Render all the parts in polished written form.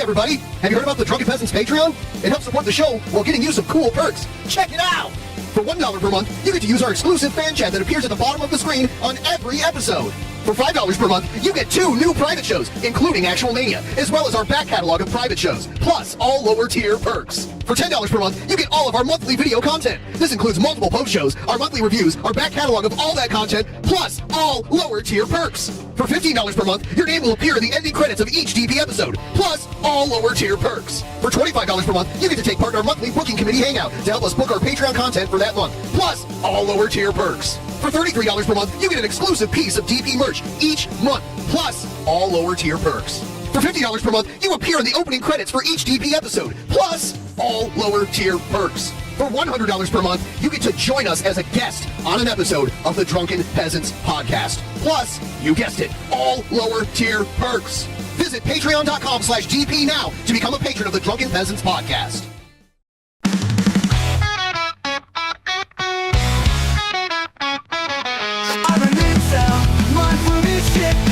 everybody! Have you heard about the Drunken Peasants Patreon? It helps support the show while getting you some cool perks. Check it out! For $1 per month, you get to use our exclusive fan chat that appears at the bottom of the screen on every episode. For $5 per month, you get 2 new private shows, including Actual Mania, as well as our back catalog of private shows, plus all lower tier perks. For $10 per month, you get all of our monthly video content. This includes multiple post shows, our monthly reviews, our back catalog of all that content, plus all lower tier perks. For $15 per month, your name will appear in the ending credits of each DP episode, plus all lower tier perks. For $25 per month, you get to take part in our monthly booking committee hangout to help us book our Patreon content for that month, plus all lower tier perks. For $33 per month, you get an exclusive piece of DP merch each month, plus all lower tier perks. For $50 per month, you appear in the opening credits for each DP episode, plus all lower tier perks. For $100 per month, you get to join us as a guest on an episode of the Drunken Peasants podcast. Plus, you guessed it, all lower tier perks. Visit patreon.com/DP now to become a patron of the Drunken Peasants podcast.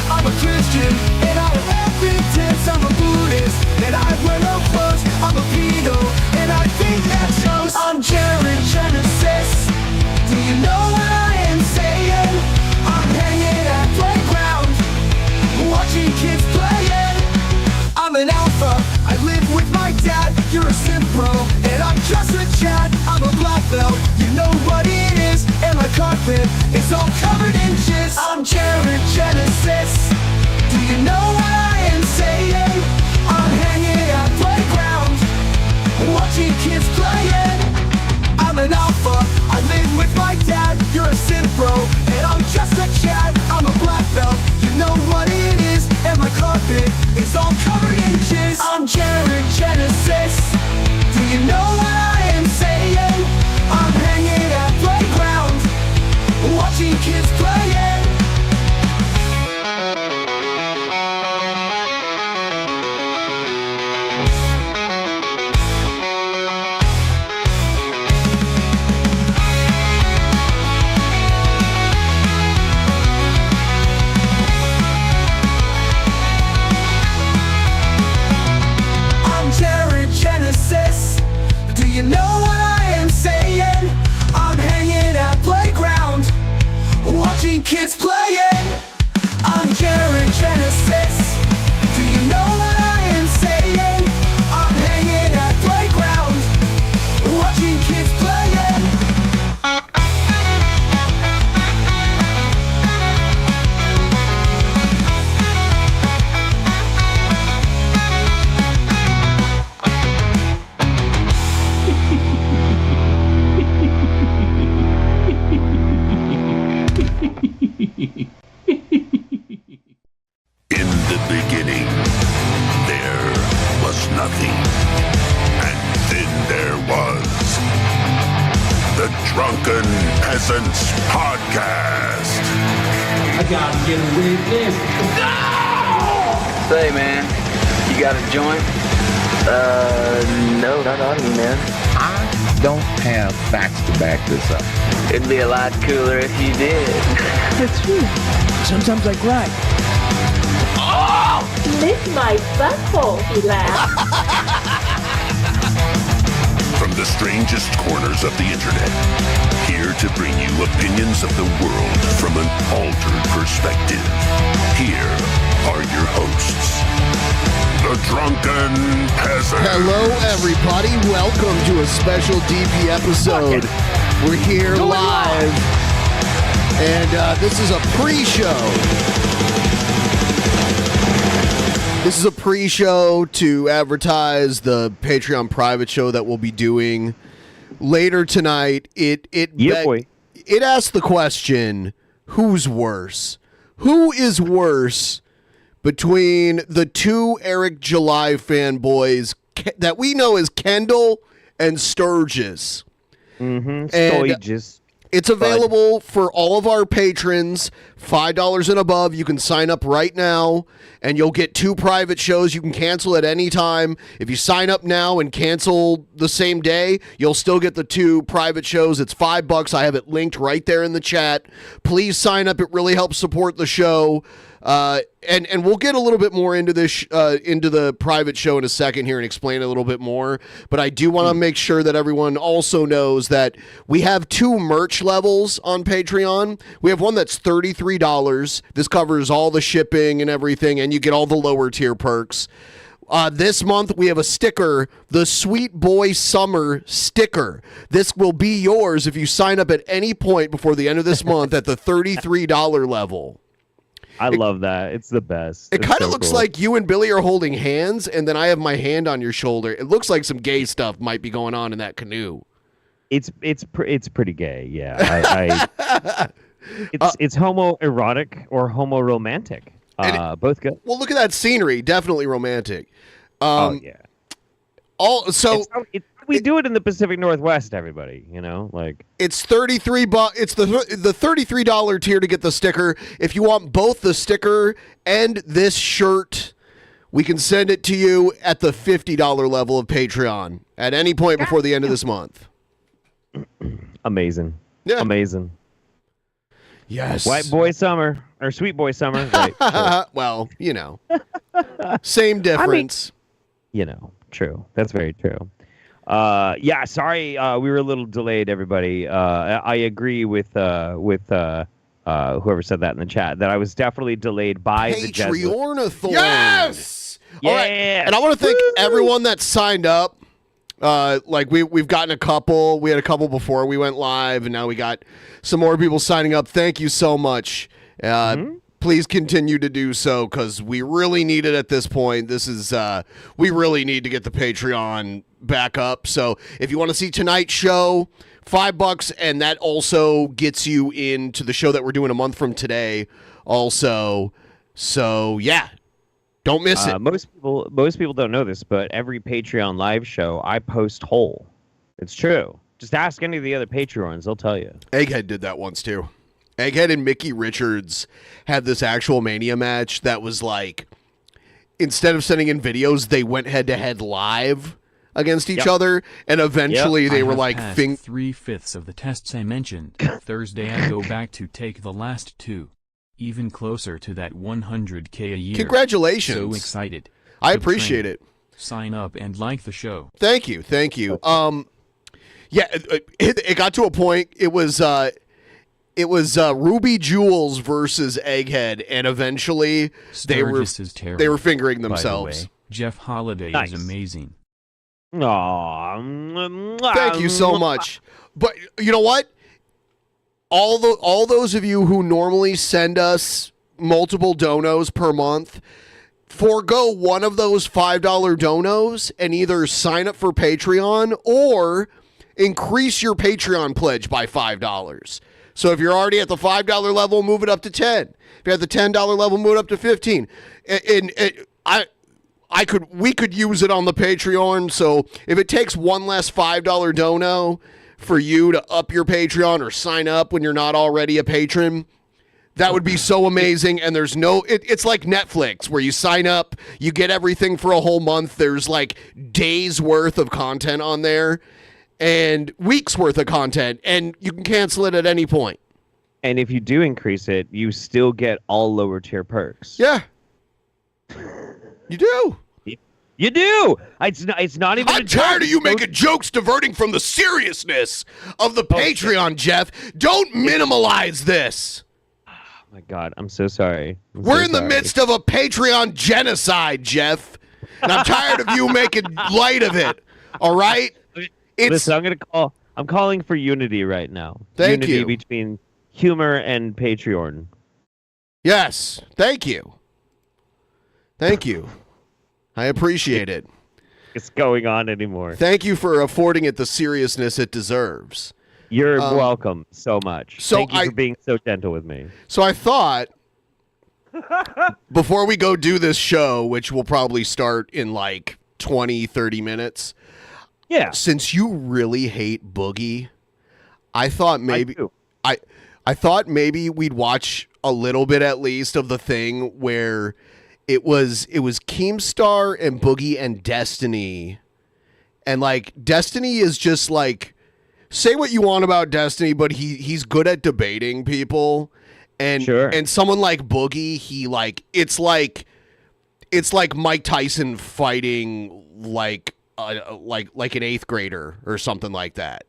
I'm a Christian, and I wear pretense. I'm a Buddhist, and I wear no clothes. I'm a pedo, and I think that shows. I'm Jared Genesis. Do you know what I am saying? I'm hanging at playground, watching kids playing. I'm an alpha, I live with my dad. You're a sim pro, and I'm just a chat. I'm a black belt, you know what it is. And my carpet is all covered in jizz. I'm Jared Genesis. Do you know what I am saying? I'm hanging at playground, watching kids playing. I'm an alpha, I live with my dad. You're a sim pro, and I'm just a chat. I'm a black belt, you know what it is. And my carpet is all covered in jizz. I'm Jared Genesis. Do you know what I am saying? I'm hanging at playground, watching kids playing. I'm Jared Genesis. Do you know what I am saying? I'm hanging at playground, watching kids playing. I'm Jared Genesis. Do you know what I am saying? I'm hanging at playground, watching kids playing. In the beginning, there was nothing. And then there was the Drunken Peasants podcast. I gotta get a witness. Say, man, you got a joint? No, not on me, man. I don't have facts to back this up. It'd be a lot cooler if you did. That's true. Sometimes I cry. Lick my butthole, he laughed. From the strangest corners of the internet, here to bring you opinions of the world from an altered perspective. Here are your hosts, the Drunken Peasants. Hello, everybody. Welcome to a special DP episode. We're here live, and this is a pre-show. This is a pre-show to advertise the Patreon private show that we'll be doing later tonight. It asks the question, who's worse? Who is worse between the two Eric July fanboys that we know as KENDELL and STURGIS? Sturgis. It's available for all of our patrons, $5 and above. You can sign up right now, and you'll get 2 private shows. You can cancel at any time. If you sign up now and cancel the same day, you'll still get the 2 private shows. It's $5. I have it linked right there in the chat. Please sign up. It really helps support the show. And we'll get a little bit more into this into the private show in a second here and explain it a little bit more. But I do want to make sure that everyone also knows that we have 2 merch levels on Patreon. We have one that's $33. This covers all the shipping and everything, and you get all the lower tier perks. This month, we have a sticker, the Sweet Boy Summer sticker. This will be yours if you sign up at any point before the end of this month at the $33 level. I love that. It's the best. It kind of looks cool. like you and Billy are holding hands, and then I have my hand on your shoulder. It looks like some gay stuff might be going on in that canoe. It's pretty gay, yeah. It's homoerotic or homoromantic. Both good. Well, look at that scenery. Definitely romantic. Yeah. We do it in the Pacific Northwest, everybody. It's $33. It's the $33 tier to get the sticker. If you want both the sticker and this shirt, we can send it to you at the $50 level of Patreon at any point before the end of this month. Amazing. Yeah. Amazing. Yes. White boy summer or sweet boy summer. Right. Sure. Well, same difference. True. That's very true. Sorry, we were a little delayed, everybody. I agree with whoever said that in the chat that I was definitely delayed by the Jesuit. Patreon-a-thon. Yes. Yeah. All right. And I want to thank everyone that signed up. We've gotten a couple. We had a couple before we went live, and now we got some more people signing up. Thank you so much. Please continue to do so because we really need it at this point. This is we really need to get the Patreon back up. So if you want to see tonight's show, $5, and that also gets you into the show that we're doing a month from today. Also, so yeah. Don't miss it. Most people don't know this, but every Patreon live show I post whole. It's true. Just ask any of the other Patreons; they'll tell you. Egghead did that once too. Egghead and Mickey Richards had this actual Mania match that was like, instead of sending in videos, they went head to head live against each other, and eventually they were like, 3/5 of the tests I mentioned. Thursday I go back to take the last 2. Even closer to that 100K a year. Congratulations. So excited. I appreciate it. Sign up and like the show. Thank you. It got to a point. It was Ruby Jules versus Egghead, and eventually they were fingering themselves. By the way, Jeff Holiday is amazing. Aww. Thank you so much. But you know what? All those of you who normally send us multiple donos per month, forego one of those $5 donos and either sign up for Patreon or increase your Patreon pledge by $5. So if you're already at the $5 level, move it up to 10. If you're at the $10 level, move it up to 15. We could use it on the Patreon. So if it takes one less $5 dono for you to up your Patreon or sign up when you're not already a patron, that would be so amazing. And there's it's like Netflix where you sign up, you get everything for a whole month. There's like days worth of content on there and weeks worth of content, and you can cancel it at any point. And if you do increase it, you still get all lower tier perks. Yeah. You do. You do. It's not even. I'm tired of you making jokes diverting from the seriousness of the Patreon, Jeff. Don't minimalize this. Oh my God, I'm so sorry. We're in the midst of a Patreon genocide, Jeff, and I'm tired of you making light of it. All right. Listen, I'm calling for unity right now. Thank unity you. Between humor and Patreon. Yes. Thank you. Thank you. I appreciate it. It's going on anymore. Thank you for affording it the seriousness it deserves. You're welcome so much. So Thank you for being so gentle with me. So I thought, before we go do this show, which will probably start in like 20, 30 minutes. Yeah. Since you really hate Boogie, I thought maybe I thought maybe we'd watch a little bit at least of the thing where it was Keemstar and Boogie and Destiny. And like Destiny is just like, say what you want about Destiny, but he's good at debating people. And someone like Boogie, it's like Mike Tyson fighting like an 8th grader or something like that.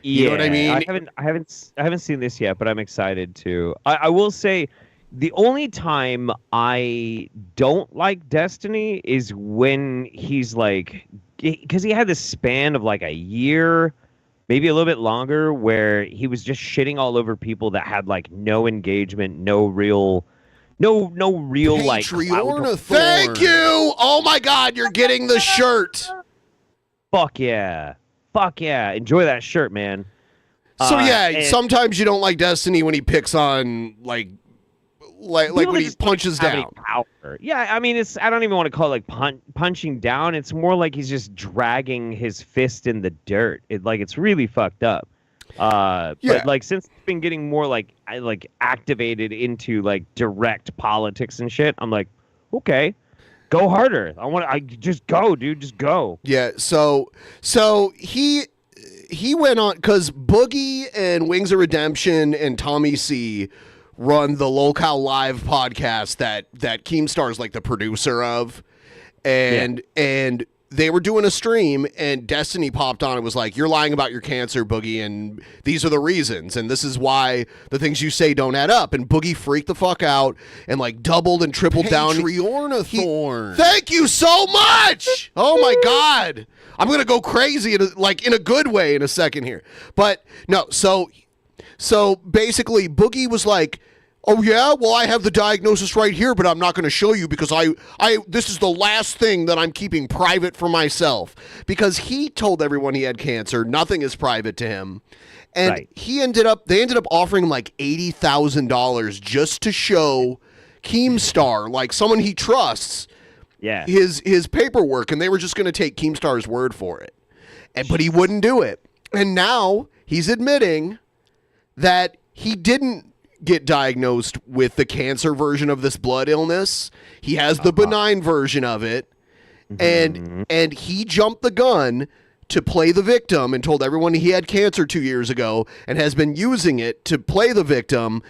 You know what I mean? I haven't seen this yet, but I'm excited to. I will say, the only time I don't like Destiny is when he's like, because he had this span of like a year, maybe a little bit longer, where he was just shitting all over people that had like no engagement, no real like. Thank you. Oh my God, you're getting the shirt. Fuck yeah. Enjoy that shirt, man. So sometimes you don't like Destiny when he picks on like when he punches down. Power. Yeah, I mean, I don't even want to call it like punching down. It's more like he's just dragging his fist in the dirt. It's really fucked up. But like since it's been getting more like activated into like direct politics and shit, I'm like, okay, go harder. I just go, dude, just go. Yeah. So he went on because Boogie and Wings of Redemption and Tommy C run the Locale Live podcast that Keemstar's like the producer of, and they were doing a stream and Destiny popped on and was like, "You're lying about your cancer, Boogie, and these are the reasons, and this is why the things you say don't add up." And Boogie freaked the fuck out and like doubled and tripled down. Thank you so much. Oh my God, I'm gonna go crazy in a good way in a second here, but no. So basically, Boogie was like, "Oh yeah, well I have the diagnosis right here, but I'm not going to show you because this is the last thing that I'm keeping private for myself." Because he told everyone he had cancer. Nothing is private to him, and they ended up offering him like $80,000 just to show Keemstar, like someone he trusts, his paperwork, and they were just going to take Keemstar's word for it, but he wouldn't do it, and now he's admitting that he didn't get diagnosed with the cancer version of this blood illness. He has the benign version of it, and he jumped the gun to play the victim and told everyone he had cancer 2 years ago and has been using it to play the victim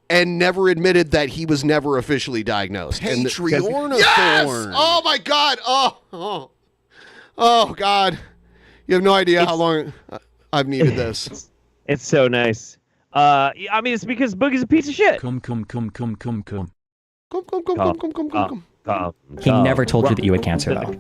and never admitted that he was never officially diagnosed. Yes! Oh my God! Oh God! You have no idea how long I've needed this. It's so nice. I mean, it's because Boogie's a piece of shit. Come. He never told you that you had cancer, though.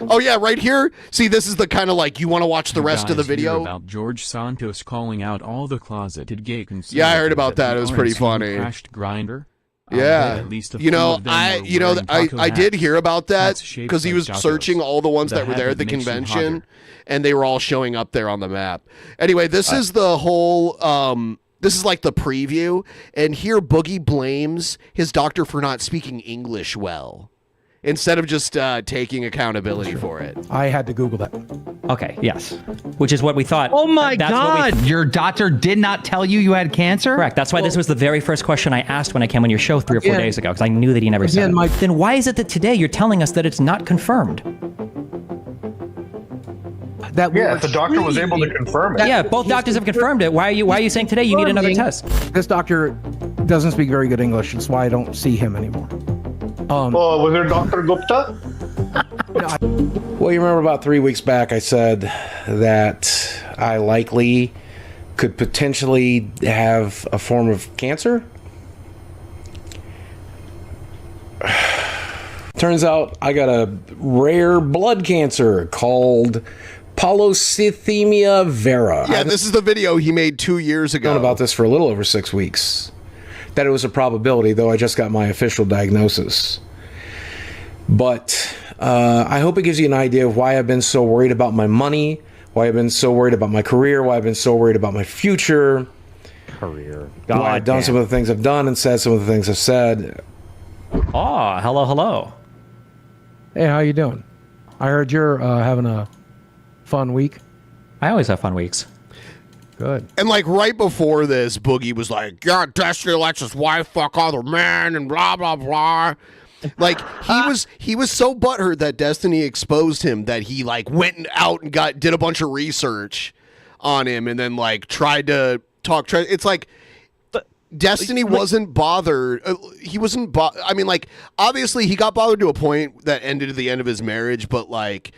Oh yeah, right here. See, this is the kind of like you want to watch the rest of the video about George Santos calling out all the closeted gay conservatives. Yeah, I heard about that. It was pretty funny. Crashed Grinder. Yeah, at least I did hear about that because he was searching all the ones that were there at the convention, and they were all showing up there on the map. Anyway, this is the whole. This is like the preview, and here Boogie blames his doctor for not speaking English well, instead of just taking accountability for it. I had to Google that. Okay, yes. Which is what we thought. Oh my God! Your doctor did not tell you had cancer? Correct. That's why this was the very first question I asked when I came on your show 3 or 4 days ago, because I knew that he never said it. Then why is it that today you're telling us that it's not confirmed? If the doctor was able to confirm it. Yeah, both doctors have confirmed it. Why are you saying today you need another test? This doctor doesn't speak very good English. That's why I don't see him anymore. Was there Dr. Gupta? Well, you remember about 3 weeks back I said that I likely could potentially have a form of cancer? Turns out I got a rare blood cancer called polycythemia vera. Yeah, this is the video he made 2 years ago. I've known about this for a little over 6 weeks. That it was a probability, though I just got my official diagnosis. But I hope it gives you an idea of why I've been so worried about my money, why I've been so worried about my career, why I've been so worried about my future. Why I've done some of the things I've done and said some of the things I've said. Oh, hello. Hey, how you doing? I heard you're having a fun week. I always have fun weeks. Good. And like right before this, Boogie was like, "Yeah, Destiny lets his wife fuck other men and blah blah blah." Like he was so butthurt that Destiny exposed him that he like went out and did a bunch of research on him and then like tried to talk. It's like, Destiny wasn't bothered. He wasn't. I mean, like, obviously, he got bothered to a point that ended at the end of his marriage, but like,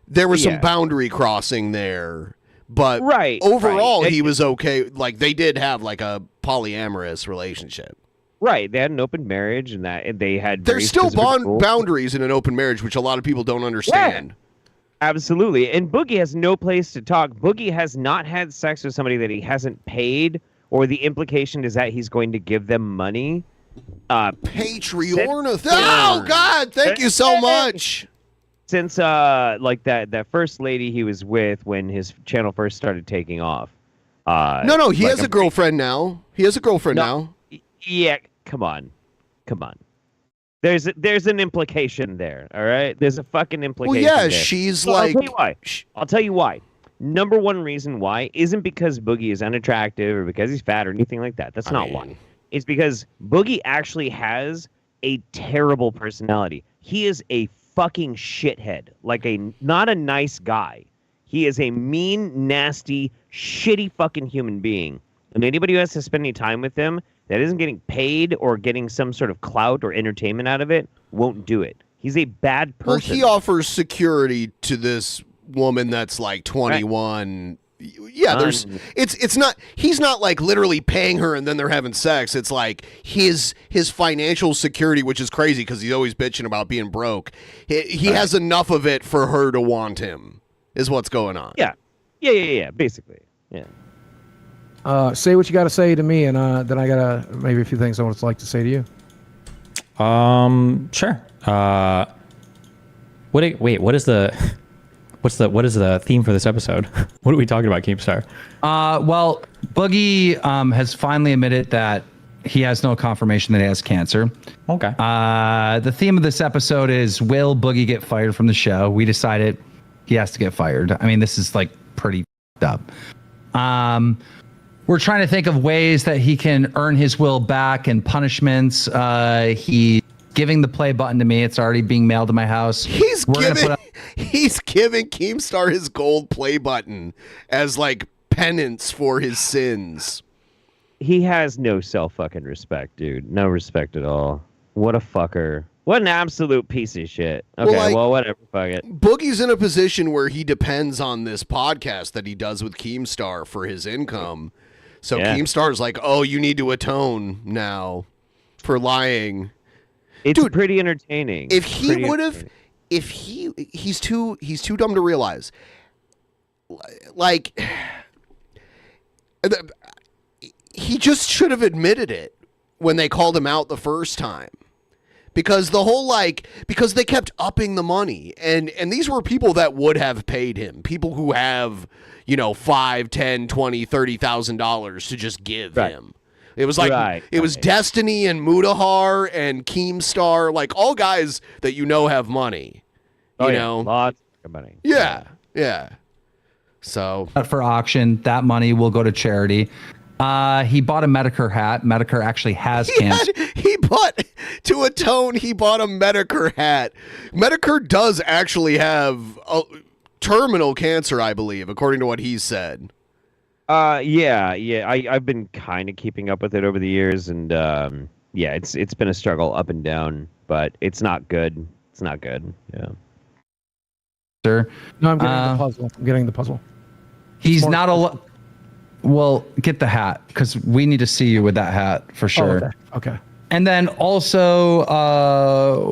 there was some boundary crossing there. But overall, he was okay. Like, they did have like a polyamorous relationship. Right, they had an open marriage, and they had. There's still boundaries in an open marriage, which a lot of people don't understand. Yeah, absolutely, and Boogie has no place to talk. Boogie has not had sex with somebody that he hasn't paid, or the implication is that he's going to give them money. Patreon. Oh God, thank you so much. Since like that first lady he was with when his channel first started taking off. No, he has a girlfriend now. He has a girlfriend now. Yeah, come on. There's an implication there, all right? There's a fucking implication. Well, yeah, there. she's I'll tell you why. I'll tell you why. Number one reason why isn't because Boogie is unattractive or because he's fat or anything like that. That's not why. It's because Boogie actually has a terrible personality. He is a fucking shithead. Like not a nice guy. He is a mean, nasty, shitty fucking human being. And anybody who has to spend any time with him that isn't getting paid or getting some sort of clout or entertainment out of it won't do it. He's a bad person. Well, he offers security to this woman that's like 21. Yeah, it's not, he's not like literally paying her and then they're having sex. It's like his financial security, which is crazy because he's always bitching about being broke. He has enough of it for her to want him, is what's going on. Yeah, basically. Yeah. Say what you got to say to me, and then I got maybe a few things I would like to say to you. Sure. What is the theme for this episode? What are we talking about, Keemstar? Well, Boogie has finally admitted that he has no confirmation that he has cancer. Okay. The theme of this episode is, will Boogie get fired from the show? We decided he has to get fired. I mean, this is like pretty up. We're trying to think of ways that he can earn his will back and punishments. He's giving the play button to me. It's already being mailed to my house. He's giving Keemstar his gold play button as like penance for his sins. He has no self-fucking respect, dude. No respect at all. What a fucker. What an absolute piece of shit. Okay, well, whatever. Fuck it. Boogie's in a position where he depends on this podcast that he does with Keemstar for his income. So Keemstar's like, oh, you need to atone now for lying. It's pretty entertaining. If he would have, he's too dumb to realize. Like, he just should have admitted it when they called him out the first time. Because the whole because they kept upping the money, and these were people that would have paid him, people who have, $5, $10, $20, $30,000 to just give him. It was like it was Destiny and Mudahar and Keemstar, like all guys that have money. You know, lots of money. Yeah. So for auction, that money will go to charity. He bought a Medicare hat. Medicare actually has cancer. He bought a Medicare hat. Medicare does actually have terminal cancer, I believe, according to what he said. I've been kind of keeping up with it over the years, and it's been a struggle up and down, but it's not good. It's not good. Yeah. Sir. No, I'm getting the puzzle. He's not Well, get the hat, because we need to see you with that hat for sure. Okay. And then also,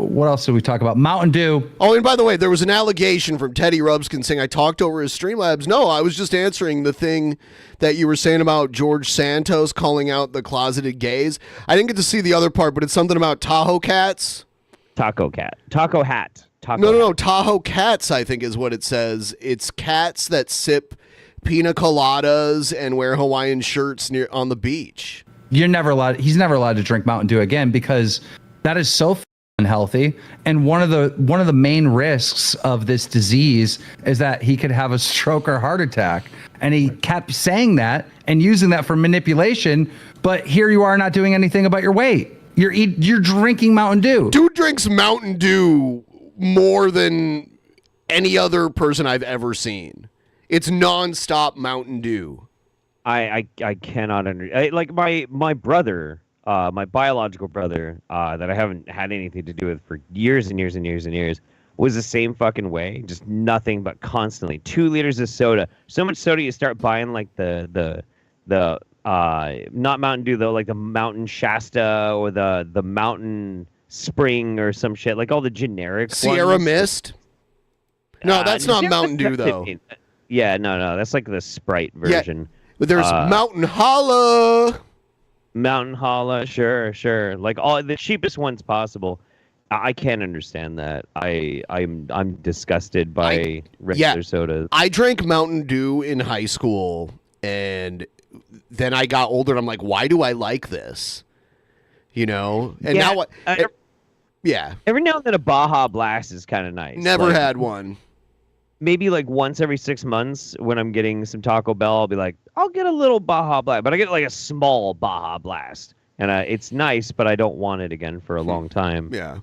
what else did we talk about? Mountain Dew. Oh, and by the way, there was an allegation from Teddy Rubskin saying I talked over his Streamlabs. No, I was just answering the thing that you were saying about George Santos calling out the closeted gays. I didn't get to see the other part, but it's something about Tahoe cats. Taco hat. No, Tahoe cats, I think is what it says. It's cats that sip pina coladas and wear Hawaiian shirts on the beach. He's never allowed to drink Mountain Dew again, because that is so unhealthy. And one of the main risks of this disease is that he could have a stroke or heart attack. And he kept saying that and using that for manipulation. But here you are not doing anything about your weight. You're drinking Mountain Dew. Dude drinks Mountain Dew more than any other person I've ever seen. It's nonstop Mountain Dew. I cannot like my brother my biological brother, that I haven't had anything to do with for years and years and years and years, was the same fucking way. Just nothing but constantly 2 liters of soda. So much soda you start buying like the not Mountain Dew though, like the Mountain Shasta or the Mountain Spring or some shit, like all the generic Sierra ones. Mist. No, that's not Sierra Mountain Dew Mist, though. Yeah, no, that's like the Sprite version. But there's Mountain Holla. Mountain Holla, sure. Like all the cheapest ones possible. I can't understand that. I'm disgusted by regular sodas. I drank Mountain Dew in high school, and then I got older, and I'm like, why do I like this? You know? And now every now and then a Baja Blast is kind of nice. Never had one. Maybe like once every 6 months when I'm getting some Taco Bell, I'll be like, I'll get a little Baja Blast, but I get like a small Baja Blast. And it's nice, but I don't want it again for a long time. Yeah.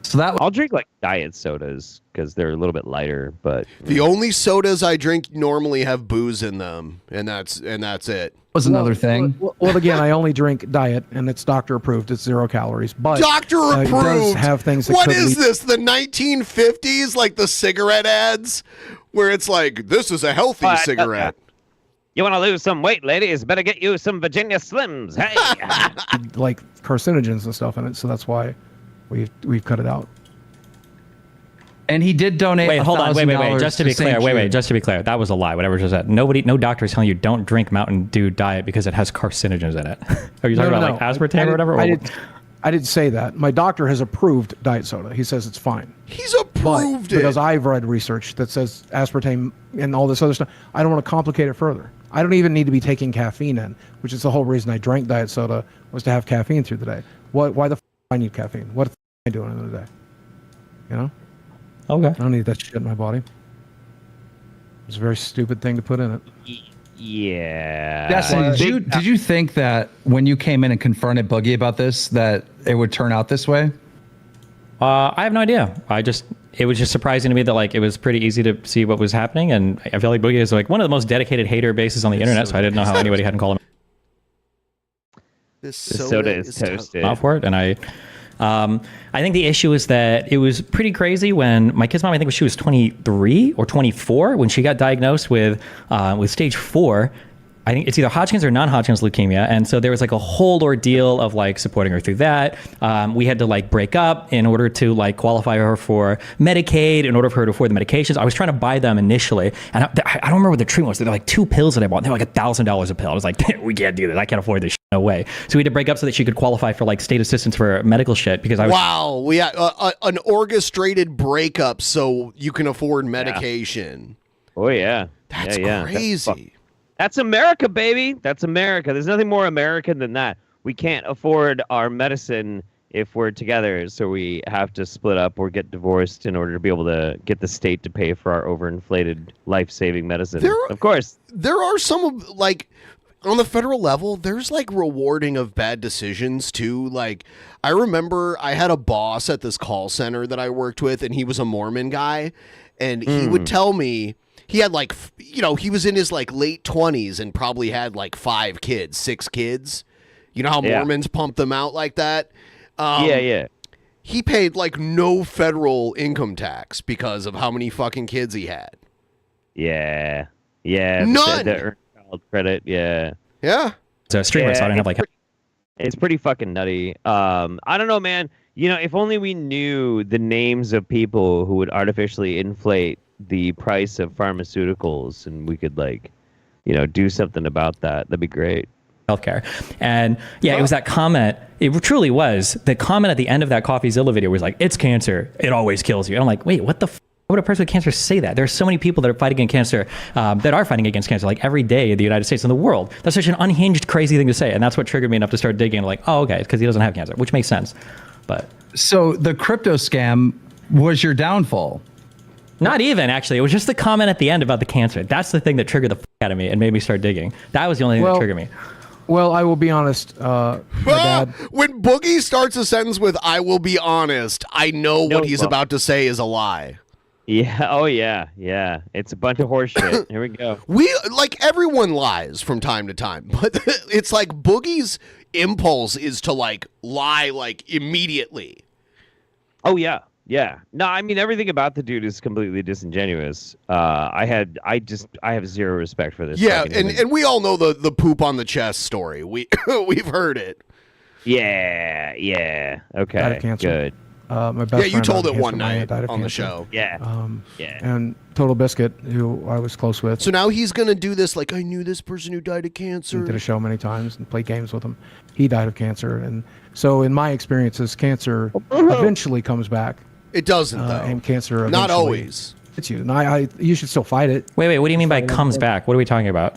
So I'll drink like diet sodas because they're a little bit lighter. But the only sodas I drink normally have booze in them, and that's it. Was another thing. Well, again, I only drink diet, and it's doctor approved. It's 0 calories, but Doctor It does approved. have things that What could is lead- this? The 1950s, like the cigarette ads, where it's like, this is a healthy cigarette. You want to lose some weight, ladies? Better get you some Virginia Slims. Hey. like carcinogens and stuff in it, so that's why we've cut it out. And he did donate. Wait, hold on. Wait. $1,000 Just to be clear. St. Wait. Jude. Just to be clear. That was a lie. Whatever just said. No doctor is telling you don't drink Mountain Dew Diet because it has carcinogens in it. Are you talking about like aspartame or whatever? I didn't say that. My doctor has approved diet soda. He says it's fine. He's approved it. Because I've read research that says aspartame and all this other stuff. I don't want to complicate it further. I don't even need to be taking caffeine in, which is the whole reason I drank diet soda was to have caffeine through the day. Why the I need caffeine? What am I doing in the day? You know? Okay. I don't need that shit in my body. It's a very stupid thing to put in it. Yeah. Destiny, did you think that when you came in and confronted Boogie about this, that it would turn out this way? I have no idea. It was just surprising to me that like it was pretty easy to see what was happening, and I feel like Boogie is like one of the most dedicated hater bases on the internet. So I didn't know how anybody hadn't called him. This soda is toasted. Out for it, and I think the issue is that it was pretty crazy when my kid's mom, I think she was 23 or 24 when she got diagnosed with stage 4. I think it's either Hodgkin's or non-Hodgkin's leukemia. And so there was like a whole ordeal of like supporting her through that. We had to like break up in order to like qualify her for Medicaid, in order for her to afford the medications. I was trying to buy them initially. And I don't remember what the treatment was. They're like 2 pills that I bought. They're like $1,000 a pill. I was like, we can't do that. I can't afford this shit. No way. So we had to break up so that she could qualify for like state assistance for medical shit because I was. Wow. We had an orchestrated breakup so you can afford medication. Yeah. Oh, yeah. That's crazy. That's America, baby. That's America. There's nothing more American than that. We can't afford our medicine if we're together, so we have to split up or get divorced in order to be able to get the state to pay for our overinflated life-saving medicine. Of course. There are some of, like, on the federal level, there's, like, rewarding of bad decisions, too. Like, I remember I had a boss at this call center that I worked with, and he was a Mormon guy, and he would tell me... He had like, he was in his like late 20s and probably had like 6 kids. You know how Mormons pump them out like that? Yeah. He paid like no federal income tax because of how many fucking kids he had. Yeah. None. The earned child credit. Yeah. It's a streamer, so I don't have like. It's pretty fucking nutty. I don't know, man. If only we knew the names of people who would artificially inflate the price of pharmaceuticals, and we could do something about that. That'd be great. Healthcare. And it was that comment. It truly was. The comment at the end of that CoffeeZilla video was like, it's cancer. It always kills you. And I'm like, wait, what the f***? Why would a person with cancer say that? There's so many people that are fighting against cancer, that are fighting against cancer, like every day in the United States and the world. That's such an unhinged, crazy thing to say. And that's what triggered me enough to start digging. Like, oh, okay, it's because he doesn't have cancer, which makes sense. But so the crypto scam was your downfall. Not even, actually. It was just the comment at the end about the cancer. That's the thing that triggered the f*** out of me and made me start digging. That was the only thing that triggered me. Well, I will be honest. My dad. When Boogie starts a sentence with "I will be honest," I know what he's about to say is a lie. Yeah. Oh, yeah. It's a bunch of horse shit. Here we go. Everyone lies from time to time, but it's like Boogie's impulse is to like lie like immediately. Oh yeah. Yeah. No, I mean everything about the dude is completely disingenuous. I have zero respect for this. Yeah, fucking and, human. and we all know the poop on the chest story. We've heard it. Yeah. Died Okay. of cancer. Good. My best Yeah, you friend told died of it one cancer. Maya night died of on the cancer. show. Yeah. And Total Biscuit, who I was close with. So now he's gonna do this like I knew this person who died of cancer. Did a show many times and played games with him. He died of cancer, and so in my experiences, cancer eventually comes back. It doesn't though. And cancer Not eventually always. hits you. And you should still fight it. Wait, what do you mean by comes back? What are we talking about?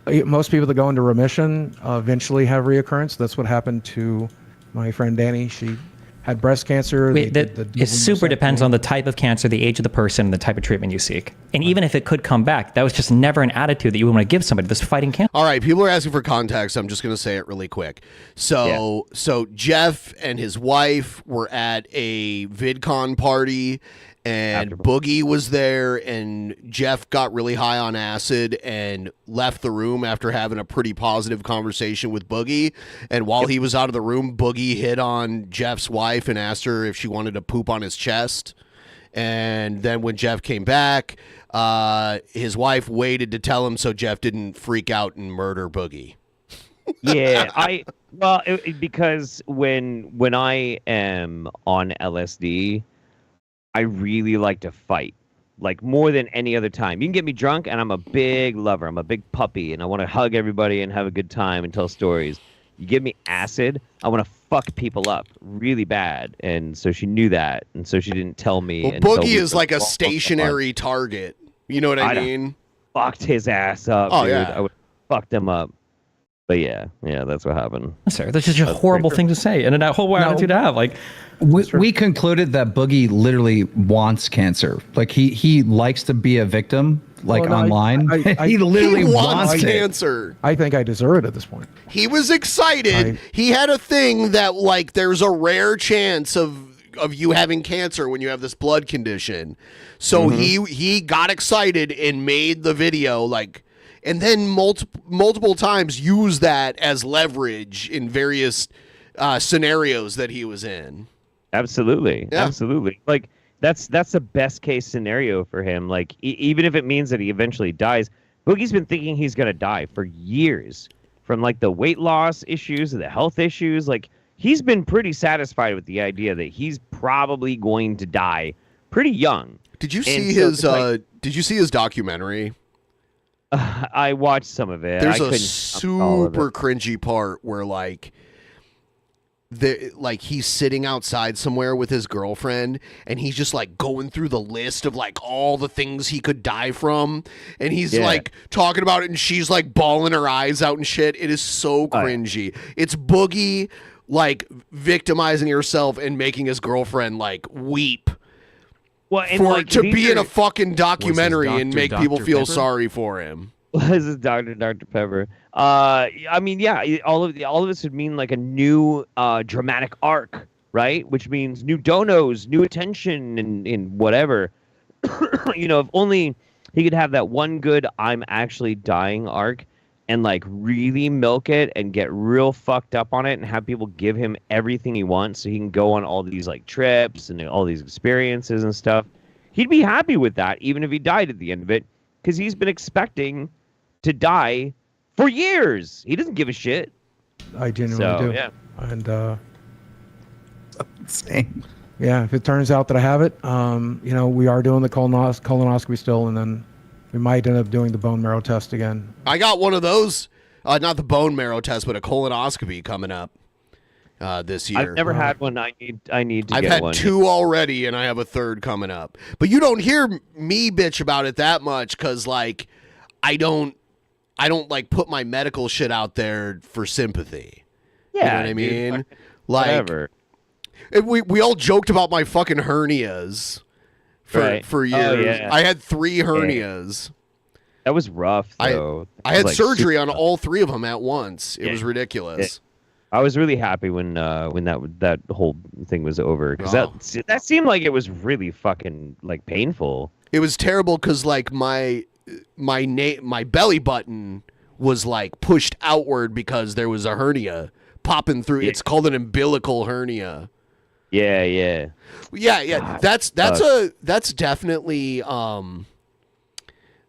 Most people that go into remission eventually have reoccurrence. That's what happened to my friend Danny. She had breast cancer. Wait, it super depends on the type of cancer, the age of the person, and the type of treatment you seek. And even if it could come back, that was just never an attitude that you would want to give somebody that's fighting cancer. All right, people are asking for context. I'm just going to say it really quick. So Jeff and his wife were at a VidCon party, and Boogie was there, and Jeff got really high on acid and left the room after having a pretty positive conversation with Boogie. And while he was out of the room, Boogie hit on Jeff's wife and asked her if she wanted to poop on his chest. And then when Jeff came back, his wife waited to tell him so Jeff didn't freak out and murder Boogie. Yeah, because when I am on LSD, I really like to fight, like more than any other time. You can get me drunk, and I'm a big lover. I'm a big puppy, and I want to hug everybody and have a good time and tell stories. You give me acid, I want to fuck people up really bad, and so she knew that, and so she didn't tell me. Well, until Boogie we is were like a all stationary target. You know what I mean? Fucked his ass up. Oh, dude. yeah. I would fuck him up. But yeah, that's what happened. Sir, that's just a horrible thing to say, and a whole attitude to have. Like, we concluded that Boogie literally wants cancer. Like he likes to be a victim, like online. He literally wants cancer. I think I deserve it at this point. He was excited. He had a thing that like there's a rare chance of you having cancer when you have this blood condition. So he got excited and made the video like. And then multiple times use that as leverage in various scenarios that he was in. Absolutely. Like that's the best case scenario for him. Like even if it means that he eventually dies, Boogie's been thinking he's gonna die for years, from like the weight loss issues to the health issues. Like he's been pretty satisfied with the idea that he's probably going to die pretty young. Did you see his documentary? I watched some of it. There's a super cringy part where like he's sitting outside somewhere with his girlfriend and he's just like going through the list of like all the things he could die from, and he's like talking about it, and she's like bawling her eyes out and shit. It is so cringy. It's Boogie like victimizing herself and making his girlfriend like weep. Well, and for like, to be in a fucking documentary and make people Dr. feel Pepper? sorry for him. This is Dr. Pepper. I mean, yeah, all of this would mean like a new dramatic arc, right? Which means new donos, new attention, and whatever. If only he could have that one good "I'm actually dying" arc, and like really milk it and get real fucked up on it, and have people give him everything he wants, so he can go on all these like trips and all these experiences and stuff. He'd be happy with that, even if he died at the end of it, because he's been expecting to die for years. He doesn't give a shit. I genuinely do. Yeah. And yeah, if it turns out that I have it, we are doing the colonoscopy still, and then we might end up doing the bone marrow test again. I got one of those, not the bone marrow test, but a colonoscopy coming up this year. I've never had one. I need to I've get had one. 2 already, and I have a 3rd coming up. But you don't hear me bitch about it that much because, like, I don't like put my medical shit out there for sympathy. Yeah, you know what I mean? Dude, like, whatever. We all joked about my fucking hernias for years. Oh, yeah. I had 3 hernias. That was rough, though. I had surgery on all 3 of them at once. It was ridiculous. I was really happy when that whole thing was over, because that seemed like it was really fucking like painful. It was terrible because like my belly button was like pushed outward because there was a hernia popping through. It's called an umbilical hernia. Yeah, yeah. Yeah. That's definitely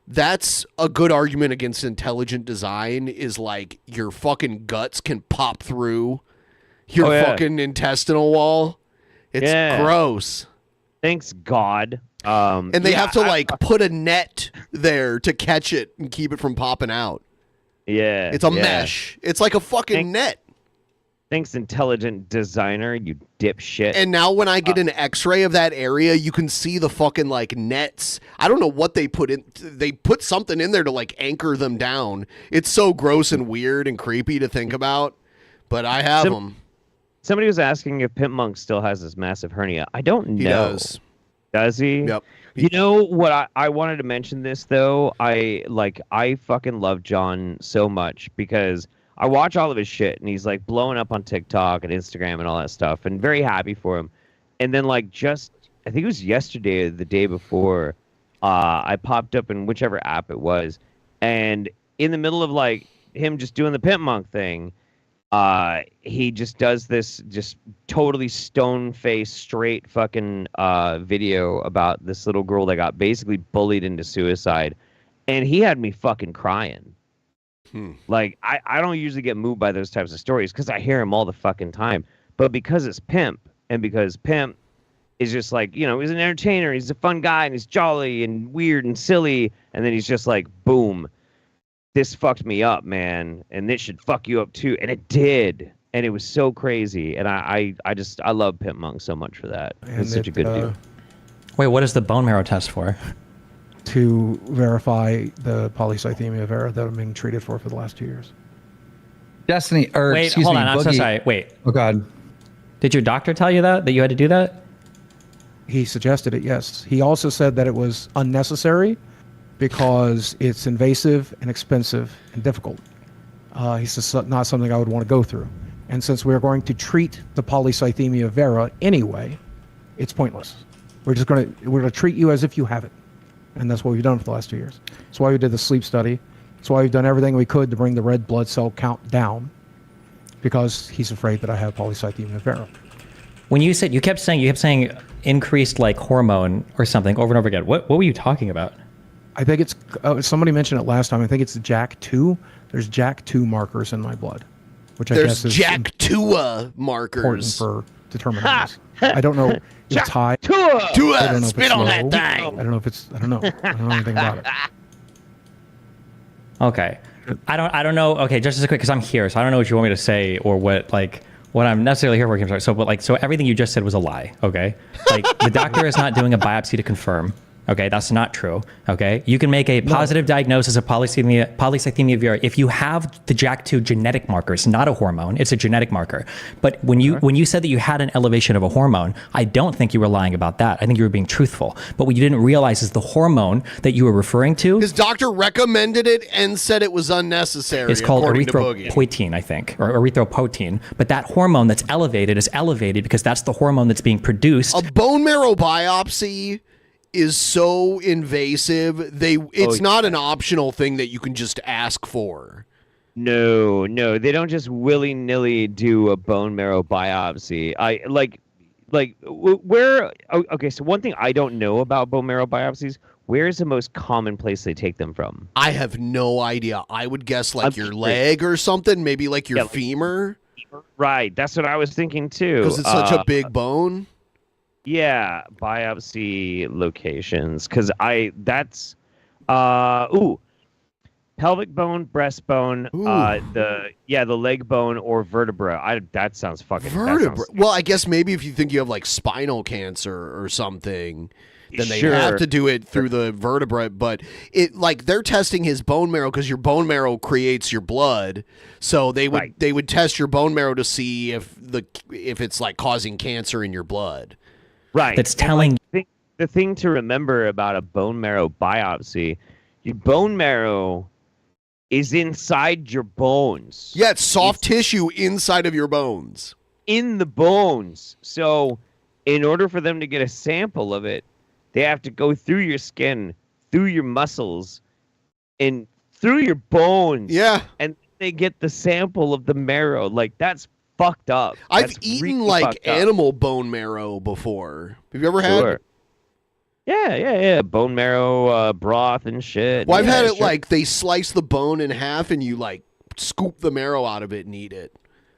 that's a good argument against intelligent design. Is like your fucking guts can pop through your fucking intestinal wall. It's gross. Thanks God. And they have to like put a net there to catch it and keep it from popping out. Yeah. It's a mesh. It's like a fucking net. Thanks, intelligent designer, you dipshit. And now when I get an x-ray of that area, you can see the fucking like nets. I don't know what they put in. They put something in there to like anchor them down. It's so gross and weird and creepy to think about, but I have them. Somebody was asking if Pimp Monk still has this massive hernia. I don't know. He does. Does he? Yep. You know what? I wanted to mention this though. I fucking love John so much because I watch all of his shit and he's like blowing up on TikTok and Instagram and all that stuff, and very happy for him. And then like just I think it was yesterday or the day before, I popped up in whichever app it was, and in the middle of like him just doing the Pimp Monk thing, he just does this just totally stone-faced, straight fucking video about this little girl that got basically bullied into suicide, and he had me fucking crying. Like, I don't usually get moved by those types of stories because I hear them all the fucking time. But because it's Pimp, and because Pimp is just like, you know, he's an entertainer, he's a fun guy, and he's jolly and weird and silly, and then he's just like, boom, this fucked me up, man, and this should fuck you up too. And it did. And it was so crazy. And I love Pimp Monk so much for that. It's such a good dude. Wait, what is the bone marrow test for? To verify the polycythemia vera that I'm being treated for the last 2 years. Destiny, or wait, excuse hold me, on, I'm so Boogie. sorry. Wait. Oh God. Did your doctor tell you that you had to do that? He suggested it, yes. He also said that it was unnecessary because it's invasive and expensive and difficult. He says not something I would want to go through. And since we're going to treat the polycythemia vera anyway, it's pointless. We're going to treat you as if you have it. And that's what we've done for the last 2 years. That's why we did the sleep study. That's why we've done everything we could to bring the red blood cell count down, because he's afraid that I have polycythemia vera. When you kept saying increased like hormone or something over and over again. What were you talking about? I think it's somebody mentioned it last time. I think it's JAK2. There's JAK2 markers in my blood, which I guess is JAK2 markers important for determining this. I don't know if it's high. I don't know if spit it's on low. that thing. I don't know if it's. I don't know. I don't know anything about it. Okay, I don't know. Okay, just as quick because I'm here, so I don't know what you want me to say or what I'm necessarily here for. So everything you just said was a lie. Okay, like the doctor is not doing a biopsy to confirm. Okay, that's not true. Okay, you can make a positive diagnosis of polycythemia vera if you have the JAK2 genetic markers, not a hormone. It's a genetic marker. But when you said that you had an elevation of a hormone, I don't think you were lying about that. I think you were being truthful. But what you didn't realize is the hormone that you were referring to. His doctor recommended it and said it was unnecessary. It's called according to Boogie. erythropoietin, I think, or erythropoietin. But that hormone that's elevated is elevated because that's the hormone that's being produced. A bone marrow biopsy is so invasive. It's not an optional thing that you can just ask for. No, they don't just willy-nilly do a bone marrow biopsy. Okay, so one thing I don't know about bone marrow biopsies, where is the most common place they take them from? I have no idea. I would guess like your leg or something, maybe like your femur. Right, that's what I was thinking too. Because it's such a big bone. Yeah, biopsy locations. Because that's pelvic bone, breastbone, the leg bone or vertebra. That sounds fucking vertebra. Well, I guess maybe if you think you have like spinal cancer or something, then they have to do it through the vertebra. But they're testing his bone marrow because your bone marrow creates your blood. So they would test your bone marrow to see if it's like causing cancer in your blood. Right. That's telling. The thing to remember about a bone marrow biopsy, your bone marrow is inside your bones. Yeah, it's soft tissue inside of your bones. In the bones. So in order for them to get a sample of it, they have to go through your skin, through your muscles, and through your bones. Yeah. And they get the sample of the marrow. Like, that's fucked up. I've That's eaten really like fucked up. animal bone marrow before. Have you ever had? Sure. Yeah. Bone marrow broth and shit. Well, I've Yeah, had it sure. like they slice the bone in half and you like scoop the marrow out of it and eat it.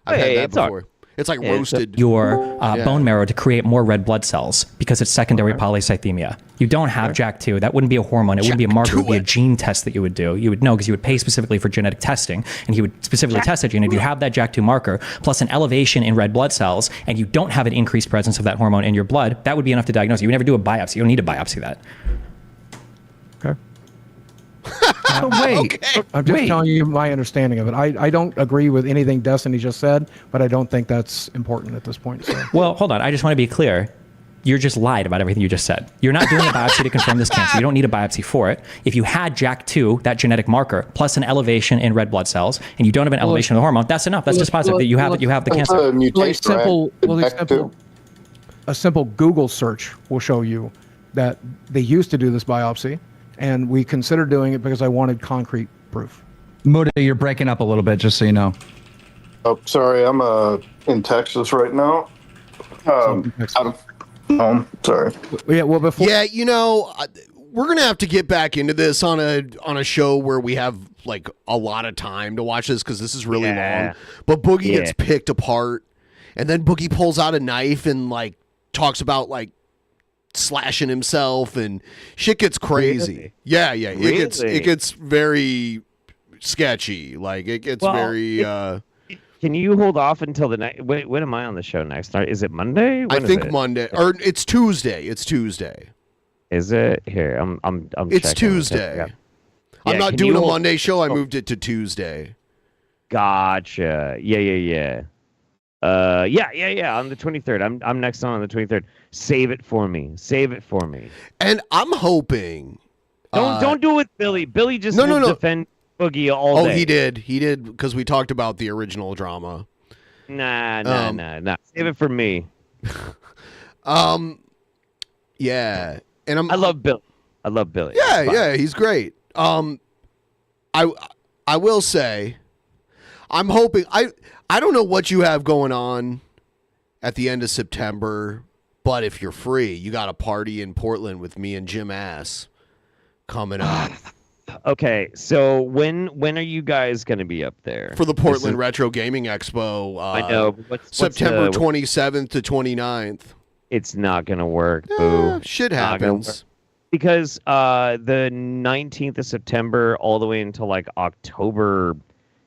I've had that it's all- before. It's like Yeah, roasted. your Yeah. bone marrow to create more red blood cells because it's secondary polycythemia. You don't have JAK2. That wouldn't be a hormone. It wouldn't be a marker. It would be a gene test that you would do. You would know because you would pay specifically for genetic testing, and he would specifically test that gene. If you have that JAK2 marker plus an elevation in red blood cells, and you don't have an increased presence of that hormone in your blood, that would be enough to diagnose you. You would never do a biopsy. You don't need to biopsy that. Wait, I'm just telling you my understanding of it. I don't agree with anything Destiny just said, but I don't think that's important at this point. So. Well, hold on. I just want to be clear. You're just lied about everything you just said. You're not doing a biopsy to confirm this cancer. You don't need a biopsy for it. If you had JAK2, that genetic marker, plus an elevation in red blood cells, and you don't have an elevation of the hormone, that's enough. That's just positive that you have the cancer. A simple Google search will show you that they used to do this biopsy, and we considered doing it because I wanted concrete proof. Muda, you're breaking up a little bit, just so you know. Oh, sorry, I'm in Texas right now. Out of home. Sorry. Yeah, well, before. Yeah, you know, we're gonna have to get back into this on a show where we have like a lot of time to watch this because this is really long. But Boogie gets picked apart, and then Boogie pulls out a knife and like talks about like slashing himself and shit gets crazy. Really? Yeah. Really? It gets very sketchy. Like it gets very. Can you hold off until the night? When am I on the show next? Is it Monday? I think Monday or it's Tuesday. It's Tuesday. Is it here? I'm. It's checking. Tuesday. Yeah, I'm not can doing you a hold- Monday show. I moved it to Tuesday. Gotcha. Yeah. On the 23rd. I'm next on the 23rd. Save it for me. And I'm hoping. Don't do it with Billy. Billy just No. will defend Boogie all day. He did because we talked about the original drama. Nah. Save it for me. Yeah, and I love Billy. Yeah, he's great. I will say, I'm hoping. I don't know what you have going on at the end of September, but if you're free, you got a party in Portland with me and Jim Ass coming up. Okay, so when are you guys going to be up there? For the Portland Retro Gaming Expo. I know. What's September 27th to 29th. It's not going to work, boo. Shit Not gonna happens. work. Because the 19th of September all the way until like October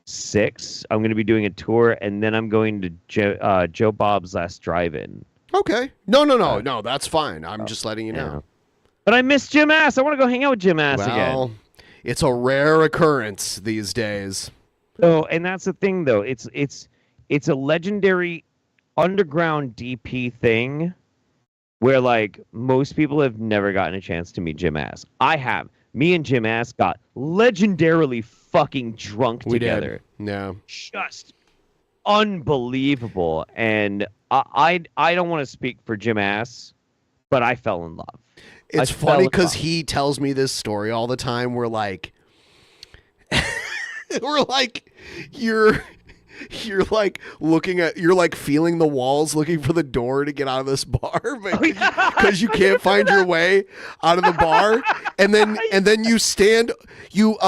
6th, I'm going to be doing a tour, and then I'm going to Joe Bob's Last Drive-In. Okay. No, that's fine. I'm just letting you know. But I miss Jim Ass. I want to go hang out with Jim Ass Well, again. it's a rare occurrence these days. So, and that's the thing, though. It's a legendary underground DP thing where, like, most people have never gotten a chance to meet Jim Ass. I have. Me and Jim Ass got legendarily fucking drunk together. Yeah. Just unbelievable. And I don't want to speak for Jim Ass, but I fell in love. It's funny because he tells me this story all the time. We're like, you're like looking at, you're like feeling the walls, looking for the door to get out of this bar, because you can't find your way out of the bar, and then you stand, you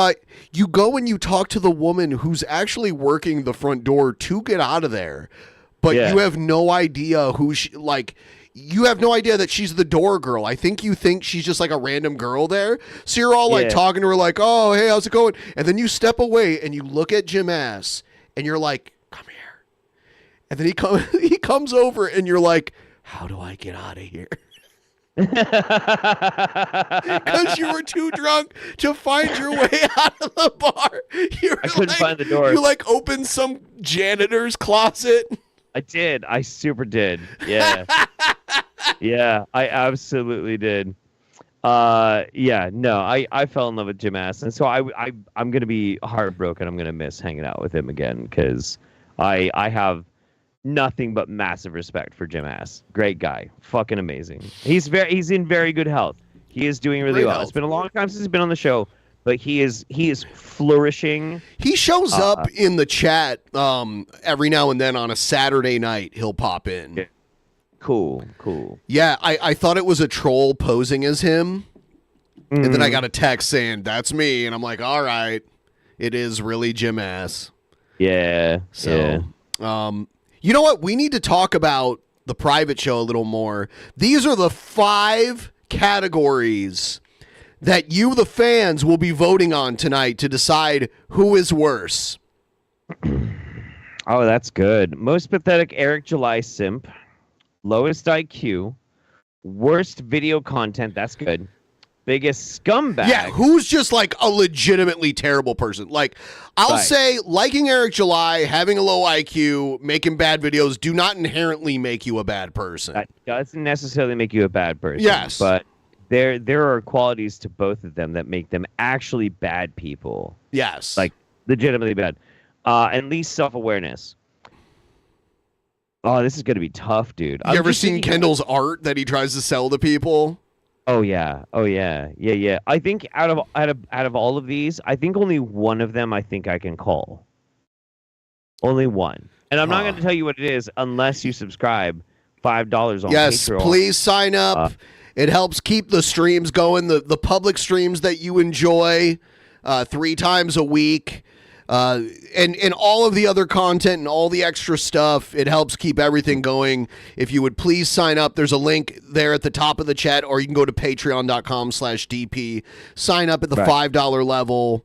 go and you talk to the woman who's actually working the front door to get out of there, but you have no idea who she like. You have no idea that she's the door girl. I think you think she's just like a random girl there. So you're all like talking to her like, oh, hey, how's it going? And then you step away and you look at Jim Ass and you're like, come here. And then he comes over and you're like, how do I get out of here? Because you were too drunk to find your way out of the bar. I couldn't find the door. You like opened some janitor's closet. I did. I super did. Yeah. Yeah, I absolutely did. I fell in love with Jim Ass, and so I'm gonna be heartbroken. I'm gonna miss hanging out with him again because I have nothing but massive respect for Jim Ass. Great guy, fucking amazing. He's in very good health. He is doing really well. It's been a long time since he's been on the show, but he is flourishing. He shows up in the chat every now and then on a Saturday night. He'll pop in. Yeah. Cool. Yeah, I thought it was a troll posing as him, and then I Mm. got a text saying that's me, and I'm like, all right, it is really Jim Ass. Yeah. So, you know what? We need to talk about the private show a little more. These are the 5 categories that you, the fans, will be voting on tonight to decide who is worse. Oh, that's good. Most pathetic Eric July simp. Lowest IQ. Worst video content. That's good. Biggest scumbag. Yeah, who's just like a legitimately terrible person? Like, I'll Right. say liking Eric July, having a low IQ, making bad videos do not inherently make you a bad person. That doesn't necessarily make you a bad person. Yes. But there are qualities to both of them that make them actually bad people. Yes. Like, legitimately bad. And least self-awareness. Oh, this is going to be tough, dude. You ever seen Kendall's art that he tries to sell to people? Oh yeah. I think out of all of these, I think only one of them I think I can call. Only one. And I'm not going to tell you what it is unless you subscribe $5 on Yes, Patreon. please sign up. It helps keep the streams going, the public streams that you enjoy 3 times a week. And all of the other content and all the extra stuff, it helps keep everything going. If you would please sign up, there's a link there at the top of the chat, or you can go to patreon.com/DP. Sign up at the $5 level.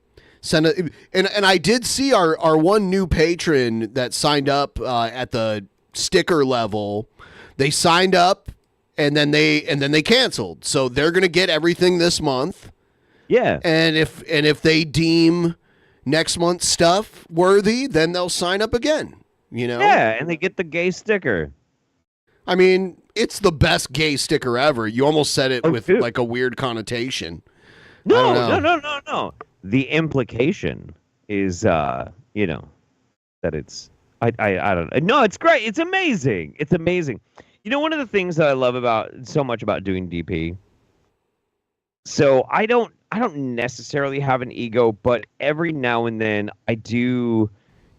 And I did see our one new patron that signed up at the sticker level. They signed up and then they canceled. So they're gonna get everything this month. Yeah. And if they deem next month's stuff worthy, then they'll sign up again, you know? Yeah, and they get the gay sticker. I mean, it's the best gay sticker ever. You almost said it with dude. like a weird connotation. I don't know. No. The implication is, that it's, I don't know. No, it's great. It's amazing. It's amazing. You know, one of the things that I love so much about doing DP. So I don't necessarily have an ego, but every now and then I do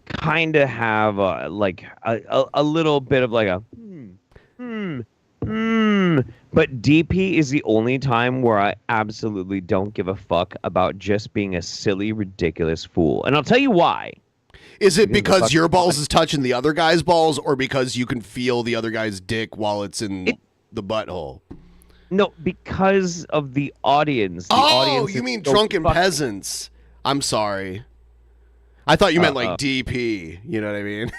kind of have a little bit of like a But DP is the only time where I absolutely don't give a fuck about just being a silly, ridiculous fool. And I'll tell you why. Is it because your balls is touching the other guy's balls, or because you can feel the other guy's dick while it's in the butthole? No, because of the audience. The audience you mean so Drunken Peasants. I'm sorry. I thought you meant like DP. You know what I mean?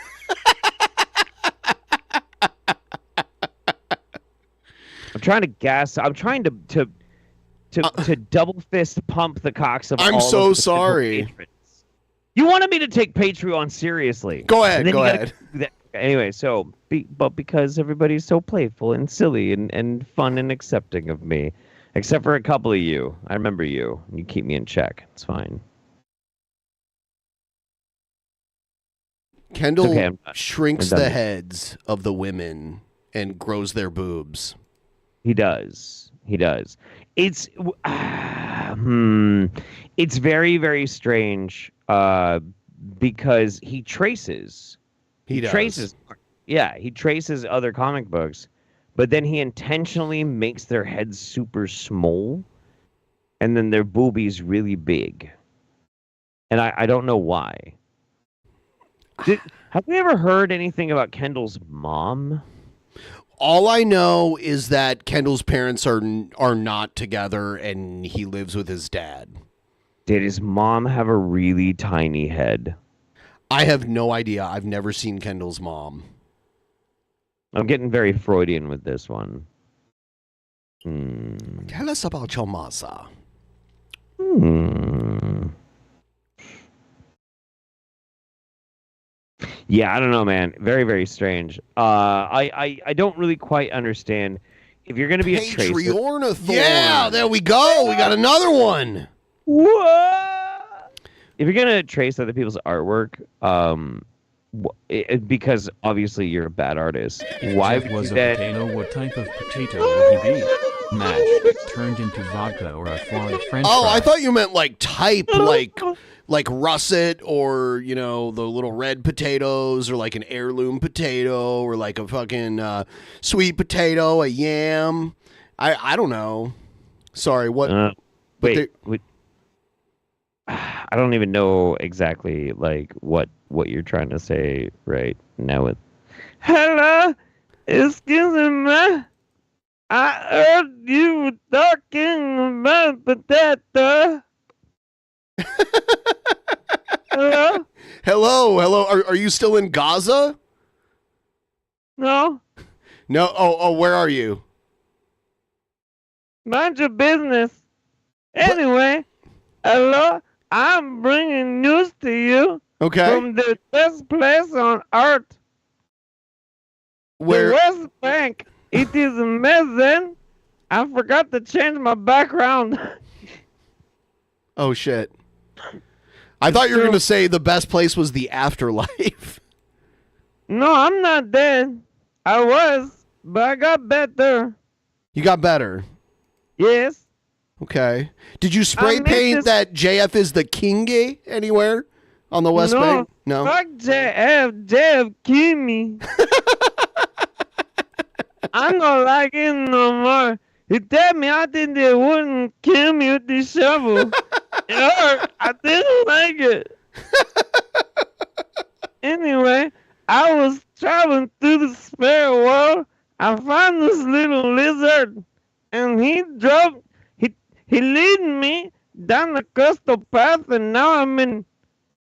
I'm trying to gas. I'm trying to double fist pump the cocks of all I'm so of the sorry. patrons. You wanted me to take Patreon seriously. Go ahead, And then go you gotta ahead. do that. Anyway, but because everybody's so playful and silly and fun and accepting of me, except for a couple of you. I remember you. You keep me in check. It's fine. Kendall okay, I'm done. shrinks I'm done. the heads of the women and grows their boobs. He does. It's it's very, very strange because he traces. He does. Traces. Yeah, he traces other comic books, but then he intentionally makes their heads super small, and then their boobies really big. And I don't know why. Have we ever heard anything about Kendall's mom? All I know is that Kendall's parents are not together, and he lives with his dad. Did his mom have a really tiny head? I have no idea. I've never seen Kendall's mom. I'm getting very Freudian with this one. Tell us about your mother. Yeah, I don't know, man. Very, very strange. I don't really quite understand. If you're going to be a tracer... Patreonathorn. Yeah, there we go. We got another one. What? If you're going to trace other people's artwork, because obviously you're a bad artist, why If would was you a then... potato, what type of potato would he be? Mash, turned into vodka or a flawed french Oh, fry. I thought you meant like type, like russet, or you know, the little red potatoes, or like an heirloom potato, or like a fucking sweet potato, a yam. I don't know. Sorry, what? Wait. I don't even know exactly like what you're trying to say right now. With hello, excuse me. I heard you were talking about potato. Hello? Hello. Are you still in Gaza? No. No. Oh, where are you? Mind your business. Anyway, hello. I'm bringing news to you. Okay. From the best place on earth. Where? The West Bank. It is amazing. I forgot to change my background. Oh shit. I thought you were gonna say the best place was the afterlife. No, I'm not dead. I was, but I got better. You got better. Yes. Okay. Did you spray paint that JF is the king anywhere on the West Bank? No. Fuck JF kill me. I'm not like him no more. He told me I think they wouldn't kill me with this shovel. It hurt. I didn't like it. Anyway, I was traveling through the spirit world. I found this little lizard, and he lead me down the crystal path, and now I'm in.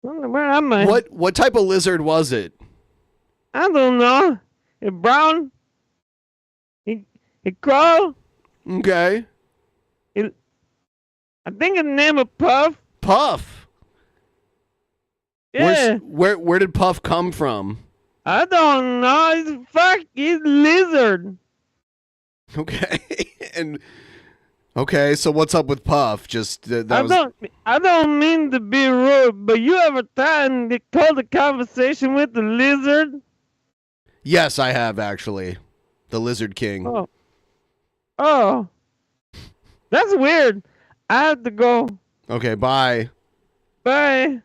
Where am I? What type of lizard was it? I don't know. It brown. He crawl. Okay. I think his name is Puff. Puff. Yeah. Where did Puff come from? I don't know. He's lizard. Okay. And okay, so what's up with Puff? Just I don't mean to be rude, but you ever tried to hold a conversation with the lizard? Yes, I have actually. The Lizard King. Oh. That's weird. I have to go. Okay, bye. Bye.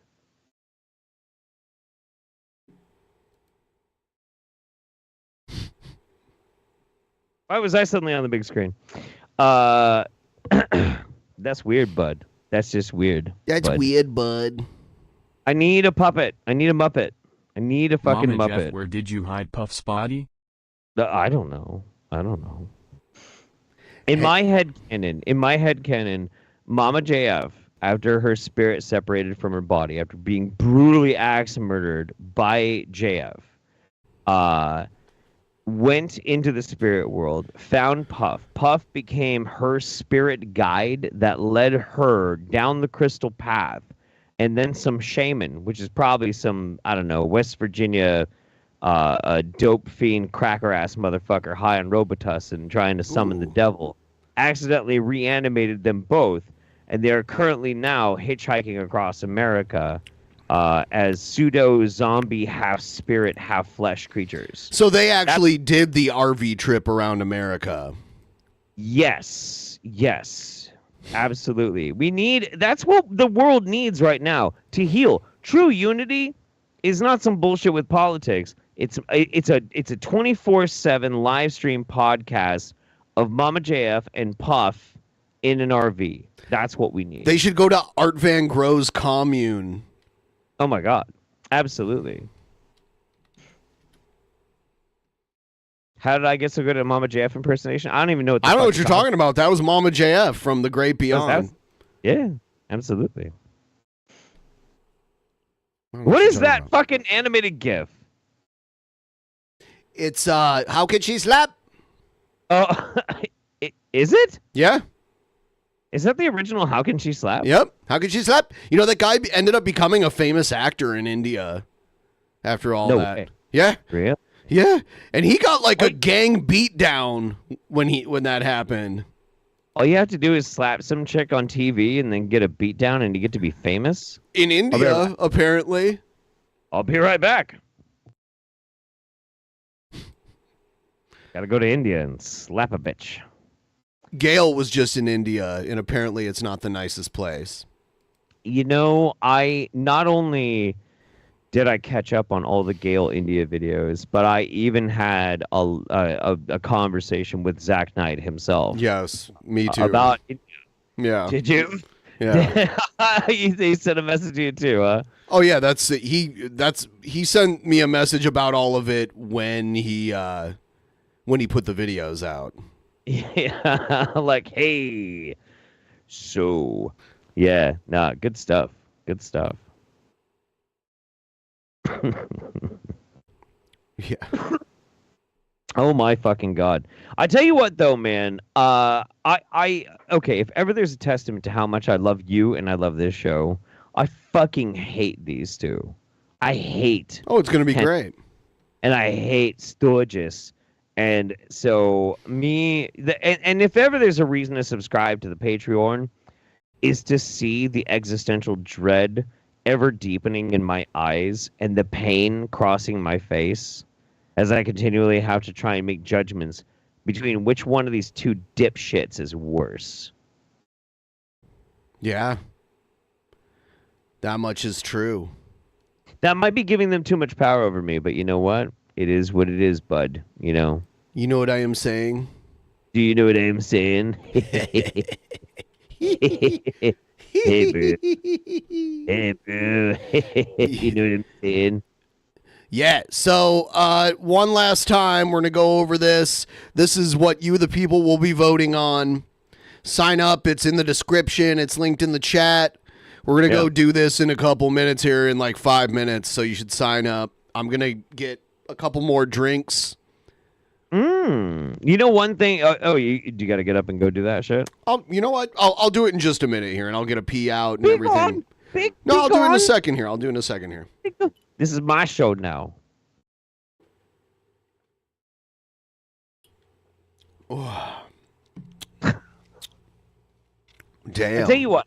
Why was I suddenly on the big screen? That's weird, bud. That's just weird. That's weird, bud. I need a puppet. I need a Muppet. I need a fucking Mama Muppet. Jeff, where did you hide Puff's body? I don't know. In my head canon, Mama JF, after her spirit separated from her body, after being brutally axe murdered by JF, went into the spirit world, found Puff. Puff became her spirit guide that led her down the crystal path, and then some shaman, which is probably some, I don't know, West Virginia a dope fiend cracker ass motherfucker high on Robitussin trying to summon the devil, accidentally reanimated them both, and they are currently now hitchhiking across America as pseudo zombie half spirit half flesh creatures. So they actually did the RV trip around America. Yes, absolutely. That's what the world needs right now to heal. True unity is not some bullshit with politics. It's a 24/7 live stream podcast of Mama JF and Puff in an RV. That's what we need. They should go to Art Van Gro's commune. Oh my god. Absolutely. How did I get so good at Mama JF impersonation? I don't even know what I don't know what you're talking about. That was Mama JF from The Great Beyond. Yeah, absolutely. What is that fucking animated GIF? It's How Could She Slap? Oh, is it? Yeah. Is that the original How Can She Slap? Yep. How Could She Slap? You know, that guy ended up becoming a famous actor in India after all that. Way. Yeah. Really? Yeah. And he got like a gang beatdown when that happened. All you have to do is slap some chick on TV and then get a beatdown and you get to be famous? In India, apparently. I'll be right back. Gotta go to India and slap a bitch. Gail was just in India, and apparently it's not the nicest place. You know, I not only did I catch up on all the Gale India videos, but I even had a conversation with Zach Knight himself. Yes, me too. About yeah. Did you? Yeah. He sent a message to you too, huh? Oh yeah, he sent me a message about all of it when he put the videos out. Yeah, like, hey, so, yeah, nah, good stuff. Good stuff. Yeah. Oh my fucking god! I tell you what, though, man. Okay. If ever there's a testament to how much I love you and I love this show, I fucking hate these two. I hate. Oh, it's gonna be great. And I hate STURGIS. And so and if ever there's a reason to subscribe to the Patreon, is to see the existential dread ever deepening in my eyes and the pain crossing my face as I continually have to try and make judgments between which one of these two dipshits is worse. Yeah. That much is true. That might be giving them too much power over me, but you know what? It is what it is, bud. You know? You know what I am saying? Do you know what I am saying? Hey, bro. Hey, bro. You know what I'm saying? Yeah, so one last time, we're going to go over this. This is what you, the people, will be voting on. Sign up. It's in the description. It's linked in the chat. We're going to go do this in a couple minutes here, in like 5 minutes, so you should sign up. I'm going to get a couple more drinks. You know one thing? You got to get up and go do that shit? You know what? I'll do it in just a minute here, and I'll get a pee out and everything. I'll do it in a second here. This is my show now. Damn. I tell you what.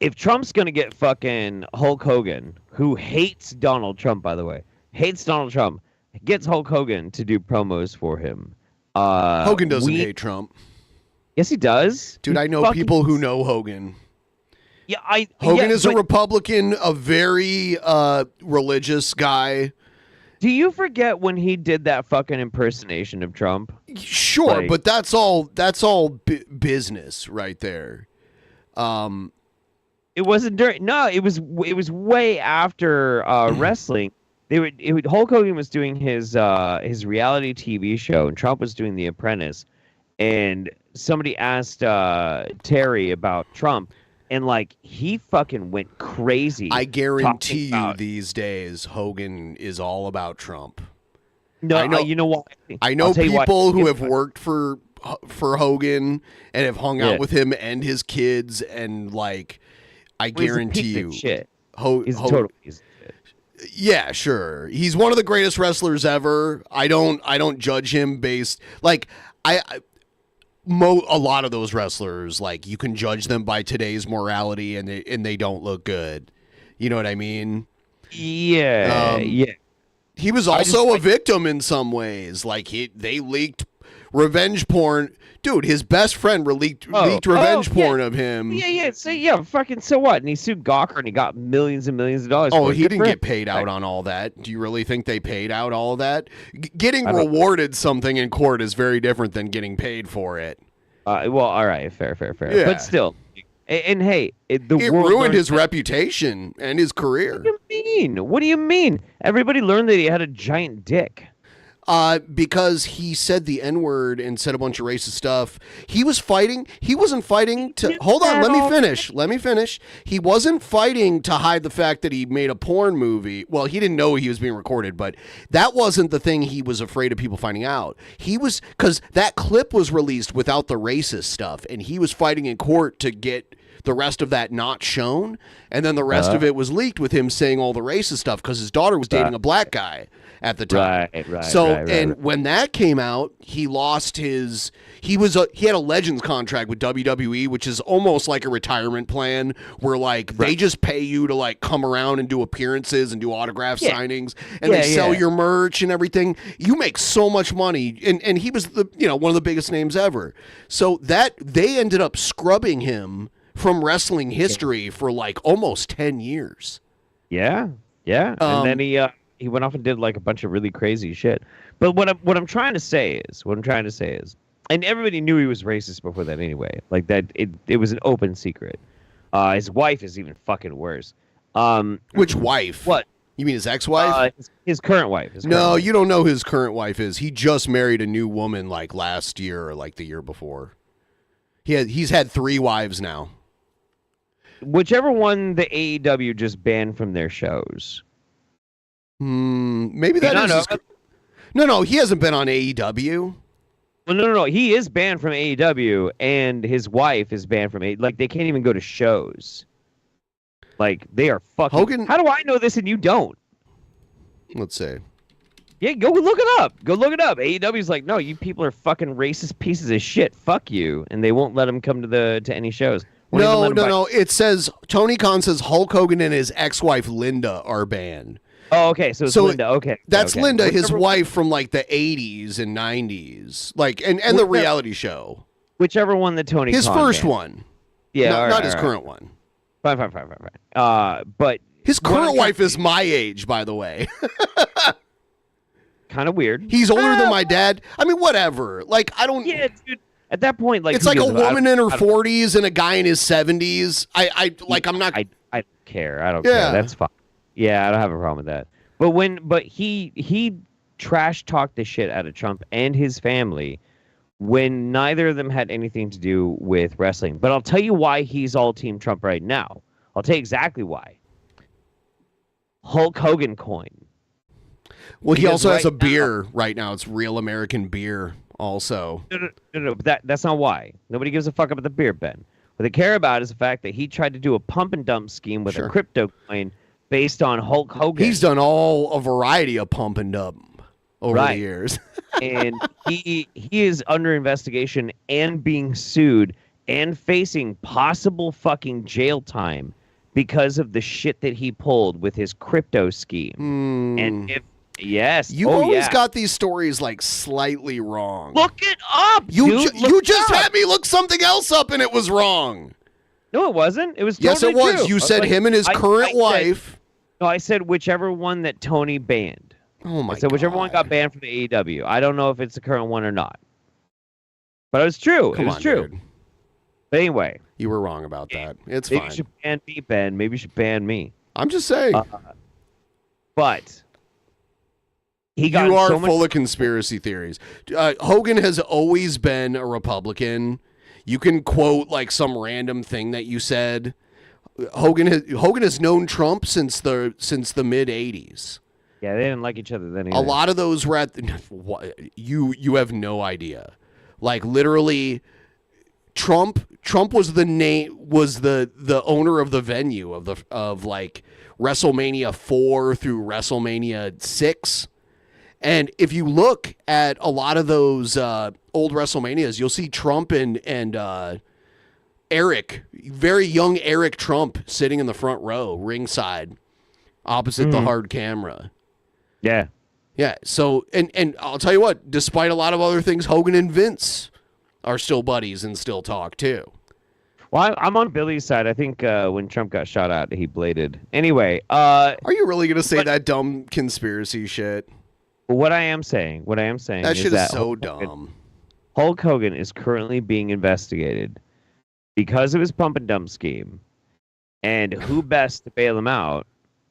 If Trump's going to get fucking Hulk Hogan, who hates Donald Trump, by the way, gets Hulk Hogan to do promos for him. Hogan doesn't hate Trump. Yes, he does. Dude, I know people who know Hogan. Yeah, Hogan is a Republican, a very religious guy. Do you forget when he did that fucking impersonation of Trump? Sure, but that's all business right there. It wasn't during. No, it was way after wrestling. Hulk Hogan was doing his reality TV show, and Trump was doing The Apprentice. And somebody asked Terry about Trump, and like he fucking went crazy. I guarantee you, these days, Hogan is all about Trump. No, you know what? I know people who have worked for Hogan and have hung out with him and his kids, and like, I guarantee you, he's a total piece of shit. Yeah, sure. He's one of the greatest wrestlers ever. I don't judge him based like a lot of those wrestlers, like, you can judge them by today's morality, and they don't look good. You know what I mean? Yeah, yeah. He was also a victim in some ways. Like, they leaked revenge porn. Dude, his best friend leaked revenge porn of him. Yeah. So what? And he sued Gawker, and he got millions and millions of dollars. Oh, he didn't get paid out on all that. Do you really think they paid out all of that? Getting rewarded something in court is very different than getting paid for it. Well, all right, fair. Yeah. But still, and hey, it ruined his reputation and his career. What do you mean? Everybody learned that he had a giant dick. Because he said the N-word and said a bunch of racist stuff. He wasn't fighting to... Hold on, let me finish. He wasn't fighting to hide the fact that he made a porn movie. Well, he didn't know he was being recorded, but that wasn't the thing he was afraid of people finding out. He was... Because that clip was released without the racist stuff, and he was fighting in court to get the rest of that not shown, and then the rest of it was leaked with him saying all the racist stuff because his daughter was dating a black guy. at the time. Right. And when that came out, he lost his. He had a Legends contract with WWE, which is almost like a retirement plan, where like they just pay you to like come around and do appearances and do autograph signings, and they sell your merch and everything. You make so much money, and he was one of the biggest names ever. So that they ended up scrubbing him from wrestling history for like almost 10 years. Yeah. And then he went off and did like a bunch of really crazy shit. But what I'm trying to say is, and everybody knew he was racist before that anyway. Like that, it was an open secret. His wife is even fucking worse. Which wife? What? You mean his ex-wife? His current wife. No, you don't know who his current wife is. He just married a new woman like last year or like the year before. He's had 3 wives now. Whichever one the AEW just banned from their shows. Maybe that is. No, he hasn't been on AEW. Well, no. He is banned from AEW, and his wife is banned from AEW. Like, they can't even go to shows. Like, they are fucking... Hogan... How do I know this and you don't? Let's see. Yeah, go look it up. AEW's like, no, you people are fucking racist pieces of shit. Fuck you. And they won't let him come to any shows. No. It says, Tony Khan says Hulk Hogan and his ex-wife Linda are banned. Oh, okay. So it's Linda. Okay. That's Linda, his wife from like the 80s and 90s. Like, and the reality show. Whichever one that Tony His Khan first banned. one. Yeah. Not his current one. Fine. But his current wife is my age, by the way. Kind of weird. He's older than my dad. I mean, whatever. Like, I don't... Yeah, dude. At that point, like... It's like a woman in her 40s and a guy in his 70s. I'm not... I don't care. I don't care. That's fine. Yeah, I don't have a problem with that. But he trash talked the shit out of Trump and his family when neither of them had anything to do with wrestling. But I'll tell you why he's all Team Trump right now. I'll tell you exactly why. Hulk Hogan coin. Well, he also has a beer right now. It's Real American Beer also. No, but that's not why. Nobody gives a fuck about the beer, Ben. What they care about is the fact that he tried to do a pump and dump scheme with a crypto coin based on Hulk Hogan. He's done a variety of pump and dump over the years. And he is under investigation and being sued and facing possible fucking jail time because of the shit that he pulled with his crypto scheme. And if you always got these stories like slightly wrong. Look it up, dude. You just had me look something else up and it was wrong. No, it wasn't. It was totally yes, it was. true. You said him and his current wife. I said whichever one that Tony banned. Oh my god. So whichever one got banned from the AEW. I don't know if it's the current one or not. But it was true. It was true. Dude. But anyway. You were wrong about that. It's maybe fine. You should ban me, Ben. Maybe you should ban me. I'm just saying. But he got you are so much full of conspiracy theories. Hogan has always been a Republican. You can quote like some random thing that you said. Hogan has known Trump since the mid '80s. Yeah, they didn't like each other then either. A lot of those were at you have no idea. Like literally, Trump was the owner of the venue of like WrestleMania 4 through WrestleMania 6. And if you look at a lot of those old WrestleManias, you'll see Trump and Eric, very young Eric Trump, sitting in the front row, ringside, opposite the hard camera. Yeah. Yeah. So, and I'll tell you what, despite a lot of other things, Hogan and Vince are still buddies and still talk too. Well, I'm on Billy's side. I think when Trump got shot out, he bladed. Anyway. Are you really going to say that dumb conspiracy shit? What I am saying that shit is so dumb. Hulk Hogan is currently being investigated because of his pump and dump scheme. And who best to bail him out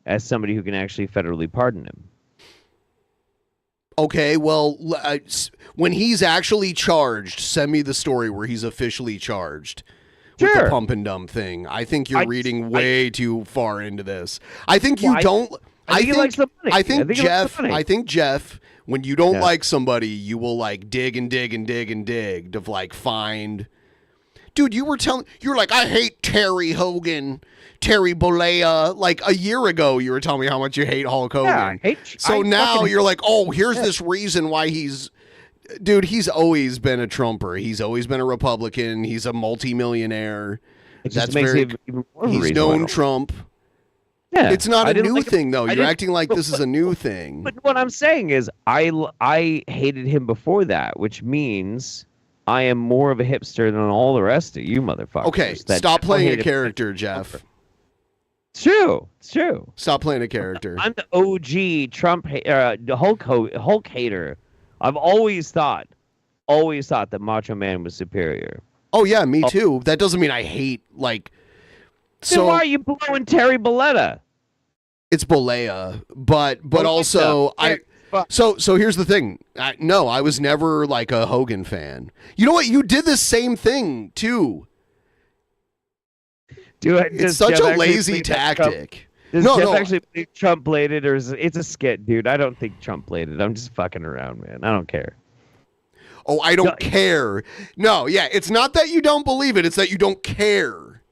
as somebody who can actually federally pardon him? Okay, well, when he's actually charged, send me the story where he's officially charged with the pump and dump thing. I think you're reading way too far into this. I think you don't. I think Jeff, when you don't like somebody, you will like dig and dig and dig and dig to like find dude, you were like, I hate Terry Hogan, Terry Bollea. Like a year ago, you were telling me how much you hate Hulk Hogan. Yeah, so now you're like, oh, here's this reason why he's always been a Trumper. He's always been a Republican. He's a multimillionaire. That's makes it even more he's reason known Trump. Yeah, it's not a new like thing, though. I You're acting like this is a new thing. But what I'm saying is, I hated him before that, which means I am more of a hipster than all the rest of you motherfuckers. Okay, stop playing a character, Jeff. It's true. It's true. Stop playing a character. I'm the OG Trump, Hulk hater. I've always thought that Macho Man was superior. Oh yeah, me too. That doesn't mean I hate like. So why are you blowing Terry Bollea? It's Bollea, but also I. So here's the thing. No, I was never like a Hogan fan. You know what? You did the same thing too. It's such a lazy tactic. Does Jeff actually believe Trump bladed, or it's a skit, dude? I don't think Trump bladed. I'm just fucking around, man. I don't care. Oh, I don't care. No, yeah, it's not that you don't believe it. It's that you don't care.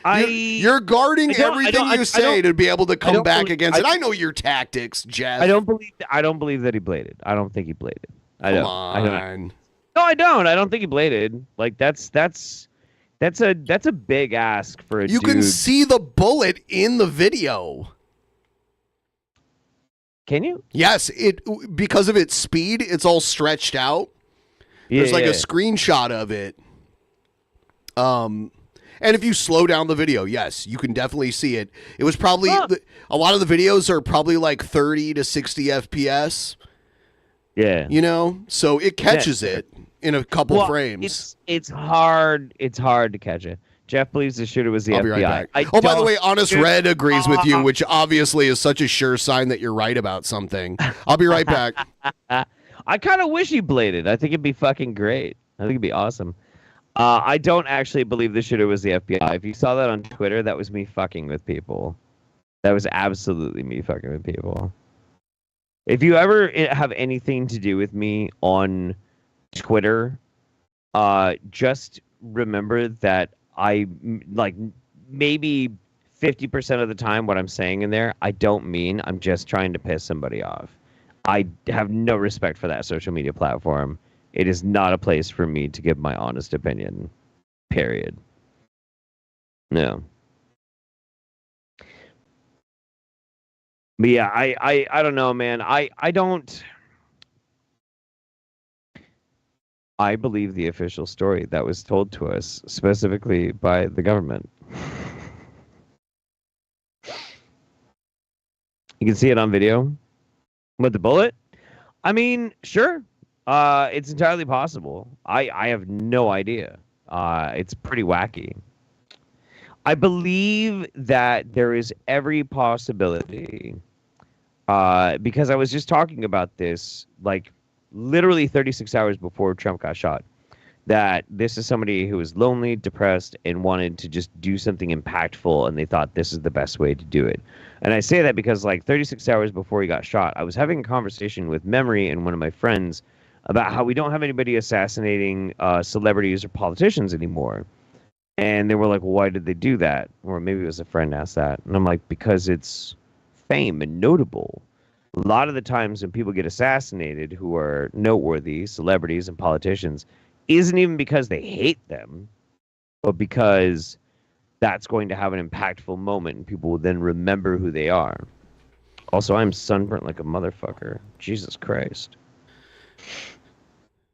You're guarding everything you say to be able to come back against it. I know your tactics, Jeff. I don't believe that he bladed. I don't think he bladed. Come on. No, I don't. I don't think he bladed. Like that's a big ask for a dude. You can see the bullet in the video. Can you? Yes, because of its speed, it's all stretched out. There's like a screenshot of it. And if you slow down the video, yes, you can definitely see it. It was probably a lot of the videos are probably like 30 to 60 FPS. Yeah. You know, so it catches it in a couple frames. It's hard to catch it. Jeff believes the shooter was the FBI. Be right back. By the way, Honest Red agrees with you, which obviously is such a sure sign that you're right about something. I'll be right back. I kind of wish he bladed. I think it'd be fucking great. I think it'd be awesome. I don't actually believe the shooter was the FBI. If you saw that on Twitter, that was me fucking with people. That was absolutely me fucking with people. If you ever have anything to do with me on Twitter, just remember that I, like, maybe 50% of the time what I'm saying in there, I don't mean. I'm just trying to piss somebody off. I have no respect for that social media platform. It is not a place for me to give my honest opinion. Period. No. But yeah, I don't know, man. I don't. I believe the official story that was told to us specifically by the government. You can see it on video. With the bullet? I mean, sure. It's entirely possible. I have no idea. It's pretty wacky. I believe that there is every possibility, because I was just talking about this, like, literally 36 hours before Trump got shot, that this is somebody who was lonely, depressed, and wanted to just do something impactful, and they thought this is the best way to do it. And I say that because, like, 36 hours before he got shot, I was having a conversation with Memory and one of my friends about how we don't have anybody assassinating celebrities or politicians anymore. And they were like, well, why did they do that? Or maybe it was a friend asked that. And I'm like, because it's fame and notable. A lot of the times when people get assassinated who are noteworthy, celebrities and politicians, isn't even because they hate them, but because that's going to have an impactful moment and people will then remember who they are. Also, I'm sunburnt like a motherfucker. Jesus Christ.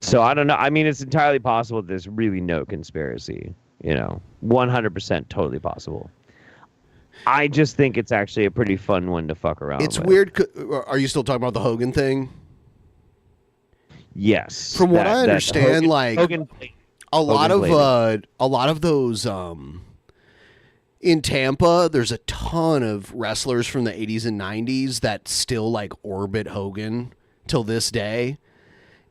So I don't know. I mean, it's entirely possible there's really no conspiracy. 100% totally possible. I just think it's actually a pretty fun one to fuck around with. It's weird. Are you still talking about the Hogan thing? Yes. From what I understand, Hogan a lot of those in Tampa, there's a ton of wrestlers from the 80s and 90s that still like orbit Hogan till this day.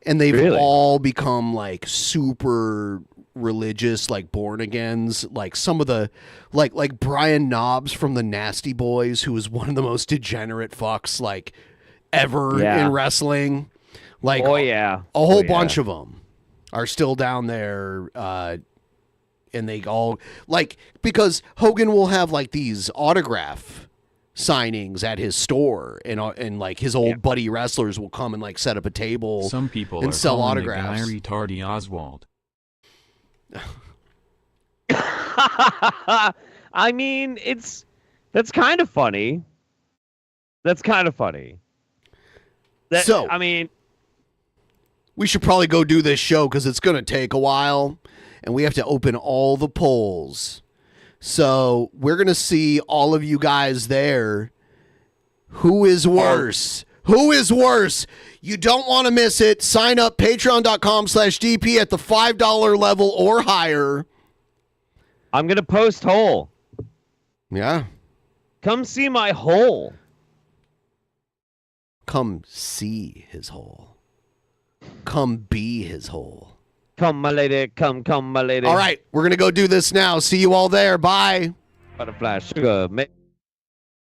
And they've all become like super religious, like born agains, like some of the like Brian Knobbs from the Nasty Boys, who was one of the most degenerate fucks like ever in wrestling. Like, a whole bunch of them are still down there and they all like because Hogan will have like these autograph signings at his store, and like his old buddy wrestlers will come and like set up a table. Some people and are sell calling autographs. the guy Retardy Oswald. I mean, that's kind of funny. That's kind of funny. So I mean, we should probably go do this show because it's going to take a while, and we have to open all the polls. So we're going to see all of you guys there. Who is worse? Who is worse? You don't want to miss it. Sign up, patreon.com/DP at the $5 level or higher. I'm going to post hole. Yeah. Come see my hole. Come see his hole. Come be his hole. Come, my lady. Come, my lady. All right, we're going to go do this now. See you all there. Bye. Butterfly sugar.